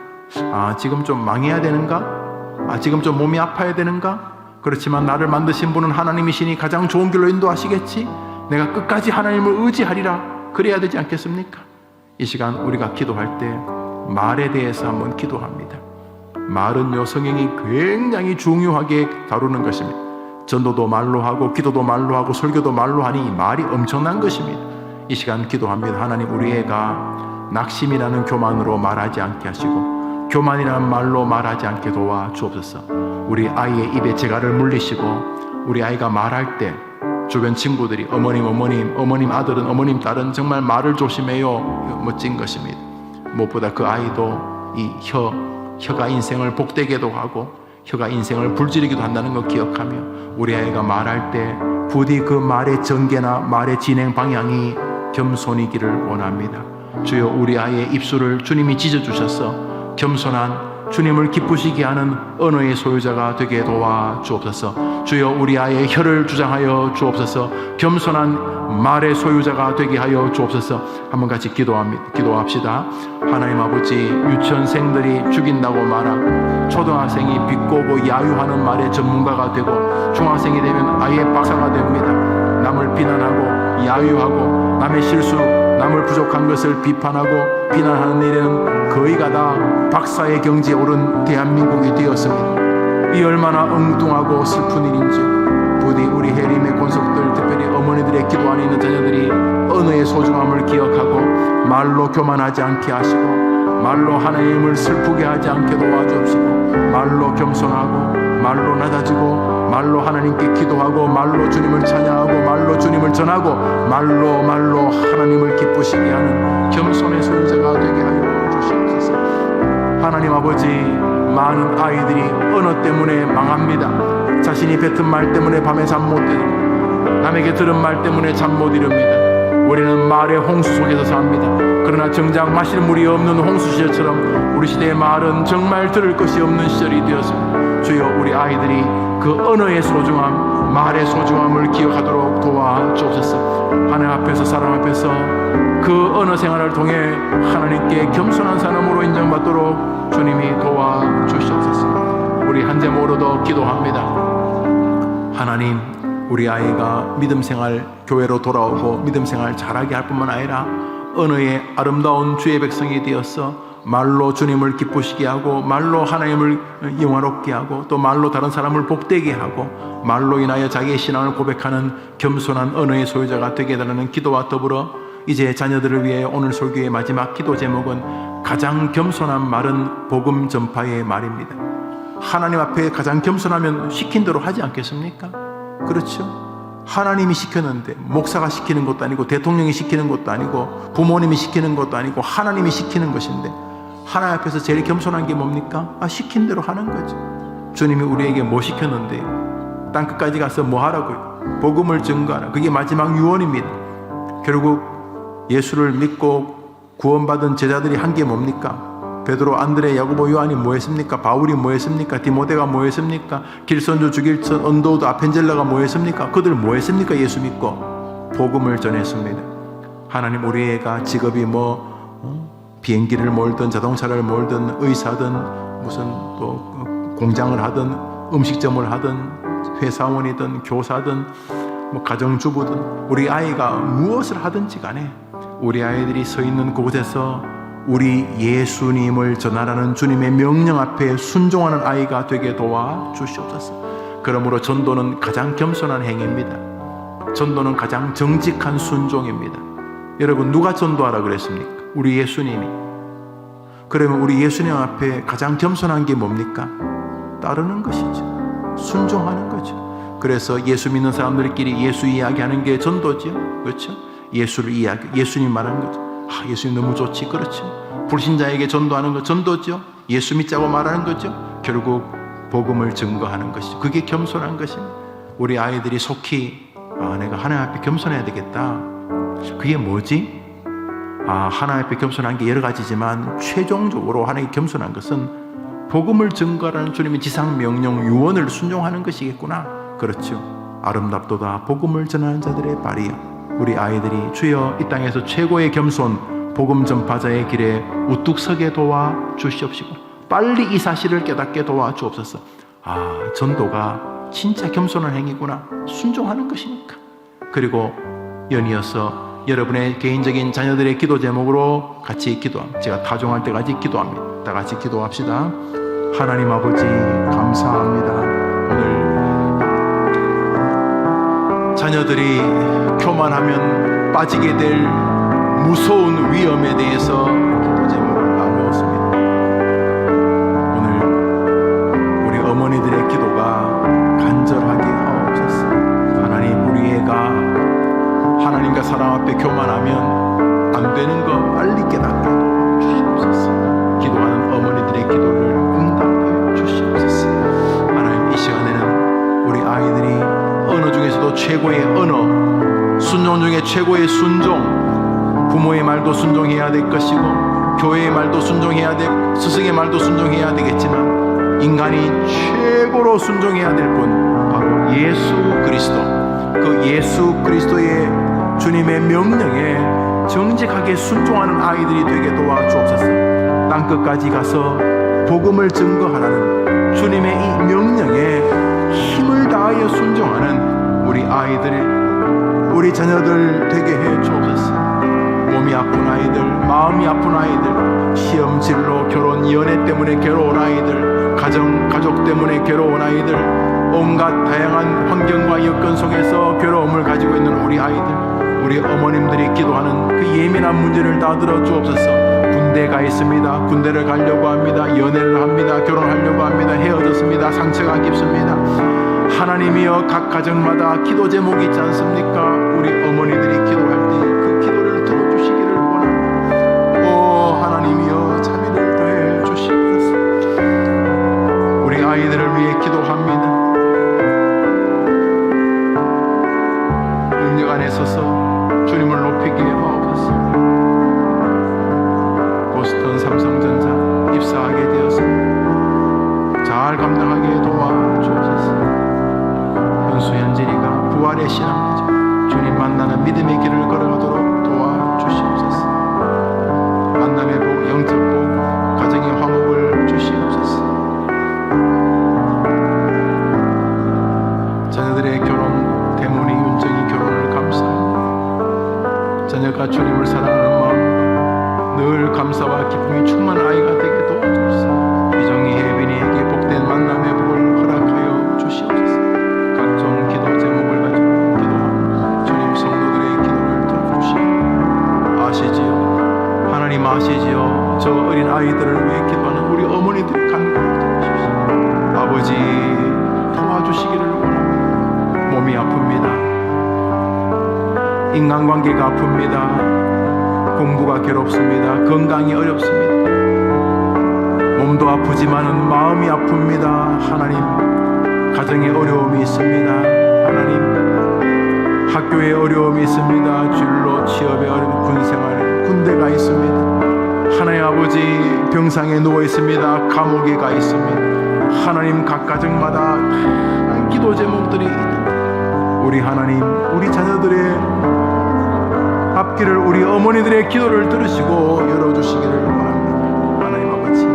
지금 좀 망해야 되는가? 지금 좀 몸이 아파야 되는가? 그렇지만 나를 만드신 분은 하나님이시니 가장 좋은 길로 인도하시겠지? 내가 끝까지 하나님을 의지하리라. 그래야 되지 않겠습니까? 이 시간 우리가 기도할 때 말에 대해서 한번 기도합니다. 말은요, 성경이 굉장히 중요하게 다루는 것입니다. 전도도 말로 하고 기도도 말로 하고 설교도 말로 하니 말이 엄청난 것입니다. 이 시간 기도합니다. 하나님, 우리 애가 낙심이라는 교만으로 말하지 않게 하시고 교만이라는 말로 말하지 않게 도와주옵소서. 우리 아이의 입에 재갈을 물리시고 우리 아이가 말할 때 주변 친구들이 어머님 아들은 어머님 딸은 정말 말을 조심해요. 멋진 것입니다. 무엇보다 그 아이도 이 혀가 인생을 복되게도 하고 혀가 인생을 불지르기도 한다는 걸 기억하며 우리 아이가 말할 때 부디 그 말의 전개나 말의 진행 방향이 겸손이기를 원합니다. 주여, 우리 아이의 입술을 주님이 찢어주셔서 겸손한 주님을 기쁘시게 하는 언어의 소유자가 되게 도와주옵소서. 주여, 우리 아이의 혀를 주장하여 주옵소서. 겸손한 말의 소유자가 되게 하여 주옵소서. 한번 같이 기도합시다. 하나님 아버지, 유치원생들이 죽인다고 말하고 초등학생이 비꼬고 야유하는 말의 전문가가 되고 중학생이 되면 아예 박사가 됩니다. 남을 비난하고 야유하고 남의 실수, 남을 부족한 것을 비판하고 비난하는 일에는 거의가 다 박사의 경지에 오른 대한민국이 되었습니다. 이 얼마나 엉뚱하고 슬픈 일인지 부디 우리 해림의 권속들, 특별히 어머니들의 기도 안에 있는 자녀들이 언어의 소중함을 기억하고 말로 교만하지 않게 하시고 말로 하나님을 슬프게 하지 않게 도와주옵시고 말로 겸손하고 말로 낮아지고 말로 하나님께 기도하고 말로 주님을 찬양하고 말로 주님을 전하고 말로 하나님을 기쁘시게 하는 겸손의 소유자가 되게 하여 주시옵소서. 하나님 아버지, 많은 아이들이 언어 때문에 망합니다. 자신이 뱉은 말 때문에 밤에 잠 못 이룹니다. 남에게 들은 말 때문에 잠 못 이룹니다. 우리는 말의 홍수 속에서 삽니다. 그러나 정작 마실 물이 없는 홍수 시절처럼 우리 시대의 말은 정말 들을 것이 없는 시절이 되었습니다. 주여, 우리 아이들이 그 언어의 소중함, 말의 소중함을 기억하도록 도와주옵소서. 하나님 앞에서, 사람 앞에서 그 언어 생활을 통해 하나님께 겸손한 사람으로 인정받도록 주님이 도와주시옵소서. 우리 한제모로도 기도합니다. 하나님, 우리 아이가 믿음 생활, 교회로 돌아오고 믿음 생활 잘하게 할 뿐만 아니라 언어의 아름다운 주의 백성이 되어서 말로 주님을 기쁘시게 하고 말로 하나님을 영화롭게 하고 또 말로 다른 사람을 복되게 하고 말로 인하여 자기의 신앙을 고백하는 겸손한 언어의 소유자가 되게 해달라는 기도와 더불어 이제 자녀들을 위해 오늘 설교의 마지막 기도 제목은 가장 겸손한 말은 복음 전파의 말입니다. 하나님 앞에 가장 겸손하면 시킨 대로 하지 않겠습니까? 그렇죠? 하나님이 시켰는데 목사가 시키는 것도 아니고 대통령이 시키는 것도 아니고 부모님이 시키는 것도 아니고 하나님이 시키는 것인데 하나님 앞에서 제일 겸손한 게 뭡니까? 시킨 대로 하는 거죠. 주님이 우리에게 뭐 시켰는데 땅끝까지 가서 뭐 하라고요? 복음을 증거하라. 그게 마지막 유언입니다. 결국 예수를 믿고 구원받은 제자들이 한 게 뭡니까? 베드로, 안드레, 야고보, 요한이 뭐 했습니까? 바울이 뭐 했습니까? 디모데가 뭐 했습니까? 길선조, 주길천, 언도우드, 아펜젤라가 뭐 했습니까? 그들 뭐 했습니까? 예수 믿고 복음을 전했습니다. 하나님, 우리 애가 직업이 비행기를 몰든 자동차를 몰든 의사든 무슨 또 공장을 하든 음식점을 하든 회사원이든 교사든 가정주부든 우리 아이가 무엇을 하든지 간에 우리 아이들이 서 있는 그곳에서 우리 예수님을 전하라는 주님의 명령 앞에 순종하는 아이가 되게 도와주시옵소서. 그러므로 전도는 가장 겸손한 행위입니다. 전도는 가장 정직한 순종입니다. 여러분, 누가 전도하라 그랬습니까? 우리 예수님이. 그러면 우리 예수님 앞에 가장 겸손한 게 뭡니까? 따르는 것이죠. 순종하는 거죠. 그래서 예수 믿는 사람들끼리 예수 이야기하는 게 전도죠. 그렇죠? 예수를 예수님 말하는 거죠. 예수님 너무 좋지. 그렇죠? 불신자에게 전도하는 거 전도죠. 예수 믿자고 말하는 거죠. 결국 복음을 증거하는 것이죠. 그게 겸손한 것입니다. 우리 아이들이 속히 내가 하나님 앞에 겸손해야 되겠다. 그게 뭐지? 하나님 앞에 겸손한 게 여러 가지지만 최종적으로 하나님께 겸손한 것은 복음을 증거하라는 주님의 지상 명령 유언을 순종하는 것이겠구나. 그렇죠. 아름답도다 복음을 전하는 자들의 발이여. 우리 아이들이 주여 이 땅에서 최고의 겸손 복음 전파자의 길에 우뚝 서게 도와 주시옵시고 빨리 이 사실을 깨닫게 도와 주옵소서. 전도가 진짜 겸손한 행위구나, 순종하는 것이니까. 그리고 연이어서 여러분의 개인적인 자녀들의 기도 제목으로 같이 기도합니다. 제가 타종할 때까지 기도합니다. 다 같이 기도합시다. 하나님 아버지 감사합니다. 오늘 자녀들이 교만하면 빠지게 될 무서운 위험에 대해서 기도 제목을 나누었습니다. 오늘 우리 어머니들의 기도가 간절하게 하옵소서. 하나님, 우리 애가 하나님과 사람 앞에 교만하면 안 되는 거 빨리 깨닫게 주시옵소서. 기도하는 어머니들의 기도를 응답해 주시옵소서. 하나님, 이 시간에는 우리 아이들이 언어 중에서도 최고의 언어, 순종 중에 최고의 순종, 부모의 말도 순종해야 될 것이고 교회의 말도 순종해야 될, 스승의 말도 순종해야 되겠지만 인간이 최고로 순종해야 될 분, 바로 예수 그리스도. 그 예수 그리스도의 주님의 명령에 정직하게 순종하는 아이들이 되게 도와주옵소서. 땅끝까지 가서 복음을 증거하라는 주님의 이 명령에 힘을 다하여 순종하는 우리 아이들, 우리 자녀들 되게 해 주옵소서. 몸이 아픈 아이들, 마음이 아픈 아이들, 시험, 진로, 결혼, 연애 때문에 괴로운 아이들, 가족 때문에 괴로운 아이들, 온갖 다양한 환경과 여건 속에서 괴로움을 가지고 있는 우리 아이들, 우리 어머님들이 기도하는 그 예민한 문제를 다 들어주옵소서. 군대 가 있습니다. 군대를 가려고 합니다. 연애를 합니다. 결혼하려고 합니다. 헤어졌습니다. 상처가 깊습니다. 하나님이여, 각 가정마다 기도 제목이 있지 않습니까? 우리 어머니들이 기도할 때 그 기도를 들어주시기를 원합니다. 오 하나님이여, 자비를 더해 주시옵소서. 우리 아이들을 위해 기도합니다. 능력 안에 서서 주님을 높이게 하옵소서. 보스턴 삼성전자 입사하게 되었습니다. 잘 감당하게 도와주옵소서. 현수 현진이가 부활의 신앙이죠. 주님 만나는 믿음의 길을 걸어가도록 도와주시옵소서. 만남의 복, 영적 복, 가정의 화목을 주시옵소서. 자녀들의 결혼, 대문이 윤정이 결혼을 감사합니다. 자녀가 주님을 사랑하는 마음, 늘 감사와 기쁨이 충만한 아이가 되게 도와주옵소서. 비정이 혜빈이에게 복된 만남의 복을 허락하여 주시옵소서. 각종 기도 제목을 가지고 기도합니다. 주님, 성도들의 기도를 들어주시고 아시지요? 하나님 아시지요? 저 어린 아이들을 위해 기도하는 우리 어머니들의 간구를 들으십시오. 아버지 도와주시기를 원합니다. 몸이 아픕니다. 인간관계가 아픕니다. 공부가 괴롭습니다. 건강이 어렵습니다. 몸도 아프지만은 마음이 아픕니다. 하나님, 가정에 어려움이 있습니다. 하나님, 학교에 어려움이 있습니다. 진로, 취업에 어려움, 군생활, 군대가 있습니다. 하나님 아버지, 병상에 누워 있습니다. 감옥에 가 있습니다. 하나님, 각 가정마다 기도 제목들이 있는데 우리 하나님, 우리 자녀들의 앞길을, 우리 어머니들의 기도를 들으시고 열어주시기를 원합니다. 하나님 아버지,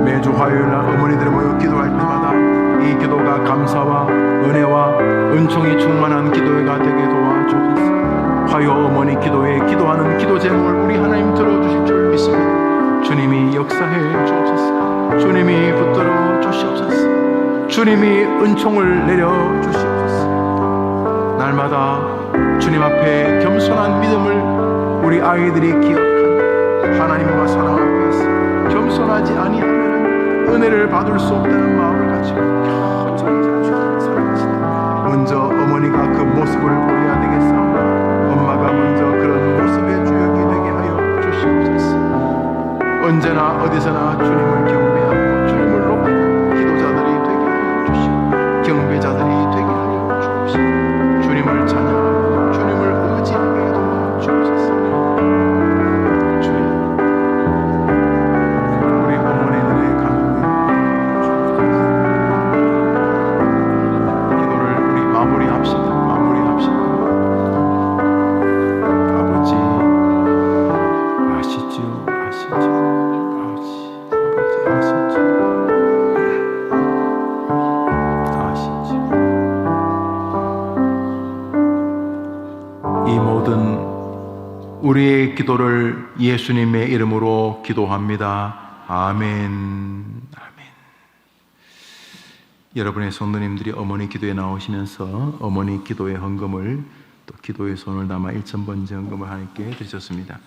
매주 화요일날 어머니들이 모여 기도할 때마다 이 기도가 감사와 은혜와 은총이 충만한 기도회가 되게 도와주옵소서. 화요 어머니 기도회에 기도하는 기도 제목을 우리 하나님 들어주실 줄 믿습니다. 주님이 역사해 주옵소서. 주님이 붙들어 주시옵소서. 주님이 은총을 내려 주시옵소서. 날마다 주님 앞에 겸손한 믿음을 우리 아이들이 기억하는 하나님과 사랑 앞에서 겸손하지 아니하면 은혜를 받을 수 없다는 마음을 가지고 겸손히 주님을 사랑하시다. 먼저 어머니가 그 모습을 보여야 되겠사오니 엄마가 먼저 그런 모습의 주역이 되게 하여 주시옵소서. 언제나 어디서나 주님을 경배하고 주님을 높이는 기도자들이 되게 하여 주시고 경배자들이 되게 하여 주옵시고 주님을 찬양하고 주님을 의지하게 도와주옵소서. 주님, 우리 어머니들의 간구에 기도를 우리의 기도를 예수님의 이름으로 기도합니다. 아멘. 여러분의 성도님들이 어머니 기도에 나오시면서 어머니 기도의 헌금을 또 기도의 손을 담아 1,000번째 헌금을 하나님께 드리셨습니다.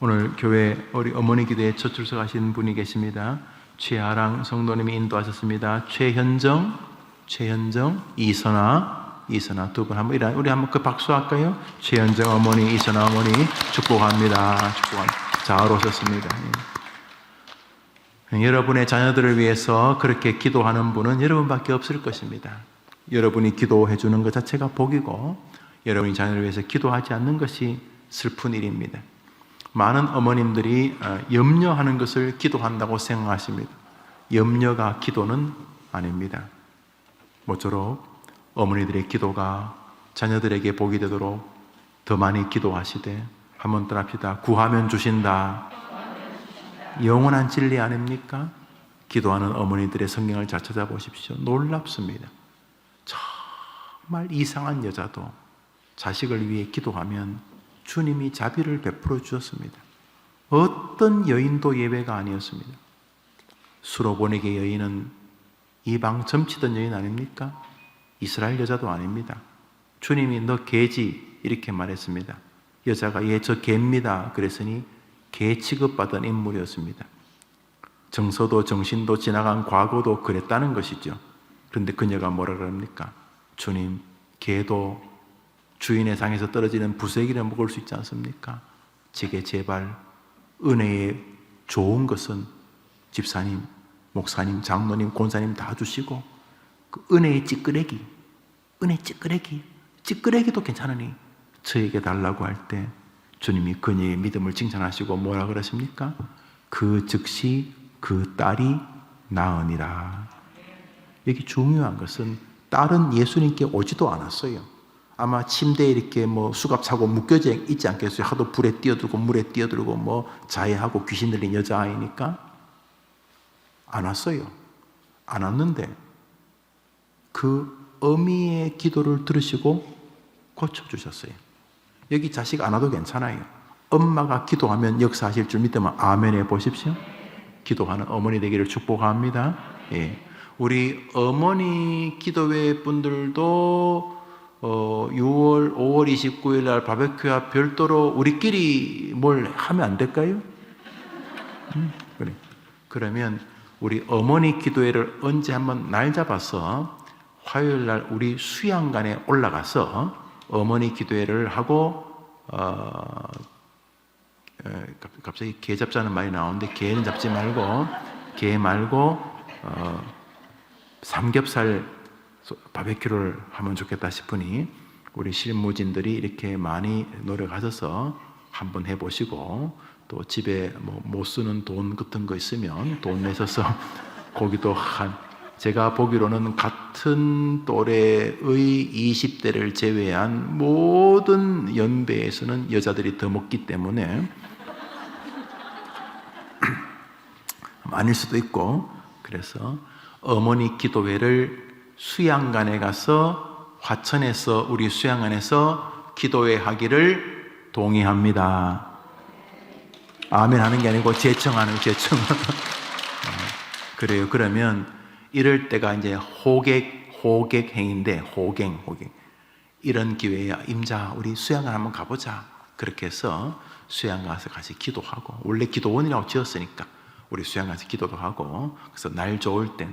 오늘 교회 우리 어머니 기도에 첫 출석하신 분이 계십니다. 최하랑 성도님이 인도하셨습니다. 최현정, 이선아 두 분 한번 우리 한번 그 박수할까요? 최현정 어머니, 이선아 어머니 축복합니다. 잘 오셨습니다. 여러분의 자녀들을 위해서 그렇게 기도하는 분은 여러분밖에 없을 것입니다. 여러분이 기도해 주는 것 자체가 복이고 여러분이 자녀를 위해서 기도하지 않는 것이 슬픈 일입니다. 많은 어머님들이 염려하는 것을 기도한다고 생각하십니다. 염려가 기도는 아닙니다. 모쪼록 어머니들의 기도가 자녀들에게 복이 되도록 더 많이 기도하시되 한번 따라합시다. 구하면 주신다. 영원한 진리 아닙니까? 기도하는 어머니들의 성경을 잘 찾아보십시오. 놀랍습니다. 정말 이상한 여자도 자식을 위해 기도하면 주님이 자비를 베풀어 주셨습니다. 어떤 여인도 예외가 아니었습니다. 수로보니게 여인은 이방 점치던 여인 아닙니까? 이스라엘 여자도 아닙니다. 주님이 너 개지 이렇게 말했습니다. 여자가 예, 저 개입니다. 그랬으니 개 취급받은 인물이었습니다. 정서도 정신도 지나간 과거도 그랬다는 것이죠. 그런데 그녀가 뭐라 그럽니까? 주님, 개도 주인의 상에서 떨어지는 부스러기를 먹을 수 있지 않습니까? 제게 제발 은혜의 좋은 것은 집사님, 목사님, 장로님, 권사님 다 주시고 그 은혜의 찌끄레기도 괜찮으니 저에게 달라고 할 때 주님이 그녀의 믿음을 칭찬하시고 뭐라 그러십니까? 그 즉시 그 딸이 나으니라. 여기 중요한 것은 딸은 예수님께 오지도 않았어요. 아마 침대에 이렇게 수갑 차고 묶여져 있지 않겠어요? 하도 불에 뛰어들고 물에 뛰어들고 자해하고 귀신 들린 여자아이니까 안 왔어요. 안 왔는데 그 어미의 기도를 들으시고 고쳐주셨어요. 여기 자식 안 와도 괜찮아요. 엄마가 기도하면 역사하실 줄 믿으면 아멘 해보십시오. 기도하는 어머니 되기를 축복합니다. 예. 우리 어머니 기도회 분들도 6월, 5월 29일 날 바베큐와 별도로 우리끼리 뭘 하면 안 될까요? 그래. 그러면 우리 어머니 기도회를 언제 한번 날 잡아서 화요일 날 우리 수양관에 올라가서 어머니 기도회를 하고 갑자기 개 잡자는 말이 나오는데 개는 잡지 말고 삼겹살 바베큐를 하면 좋겠다 싶으니 우리 실무진들이 이렇게 많이 노력하셔서 한번 해보시고 또 집에 못 쓰는 돈 같은 거 있으면 돈 내셔서 고기도 제가 보기로는 같은 또래의 20대를 제외한 모든 연배에서는 여자들이 더 먹기 때문에 아닐 수도 있고 그래서 어머니 기도회를 수양관에 가서 화천에서 우리 수양관에서 기도회 하기를 동의합니다. 아멘 하는 게 아니고 제청. 그래요. 그러면 이럴 때가 이제 호객행인데 호갱. 이런 기회에 임자 우리 수양관 한번 가보자. 그렇게 해서 수양관 가서 같이 기도하고 원래 기도원이라고 지었으니까 우리 수양관 가서 기도도 하고 그래서 날 좋을 때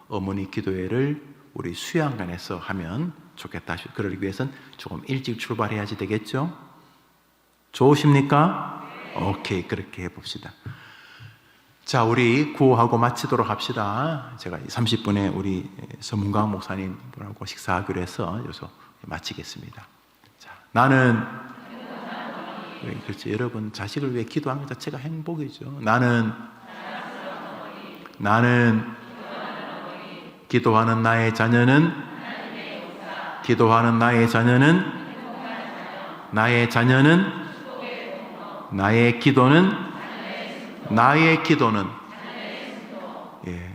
어머니 기도회를 우리 수양관에서 하면 좋겠다. 그러기 위해서는 조금 일찍 출발해야지 되겠죠? 좋으십니까? 오케이, 그렇게 해봅시다. 자, 우리 구호하고 마치도록 합시다. 제가 30분에 우리 서문광 목사님하고 식사하기로 해서 여기서 마치겠습니다. 자, 나는 그렇죠. 여러분 자식을 위해 기도하는 것 자체가 행복이죠. 나는 기도하는 나의 자녀는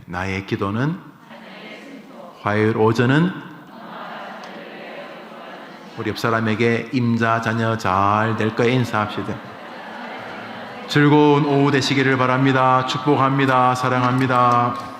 나의 기도는 화요일 오전은 우리 옆 사람에게 임자 자녀 잘 될 거에 인사합시다. 즐거운 오후 되시기를 바랍니다. 축복합니다. 사랑합니다.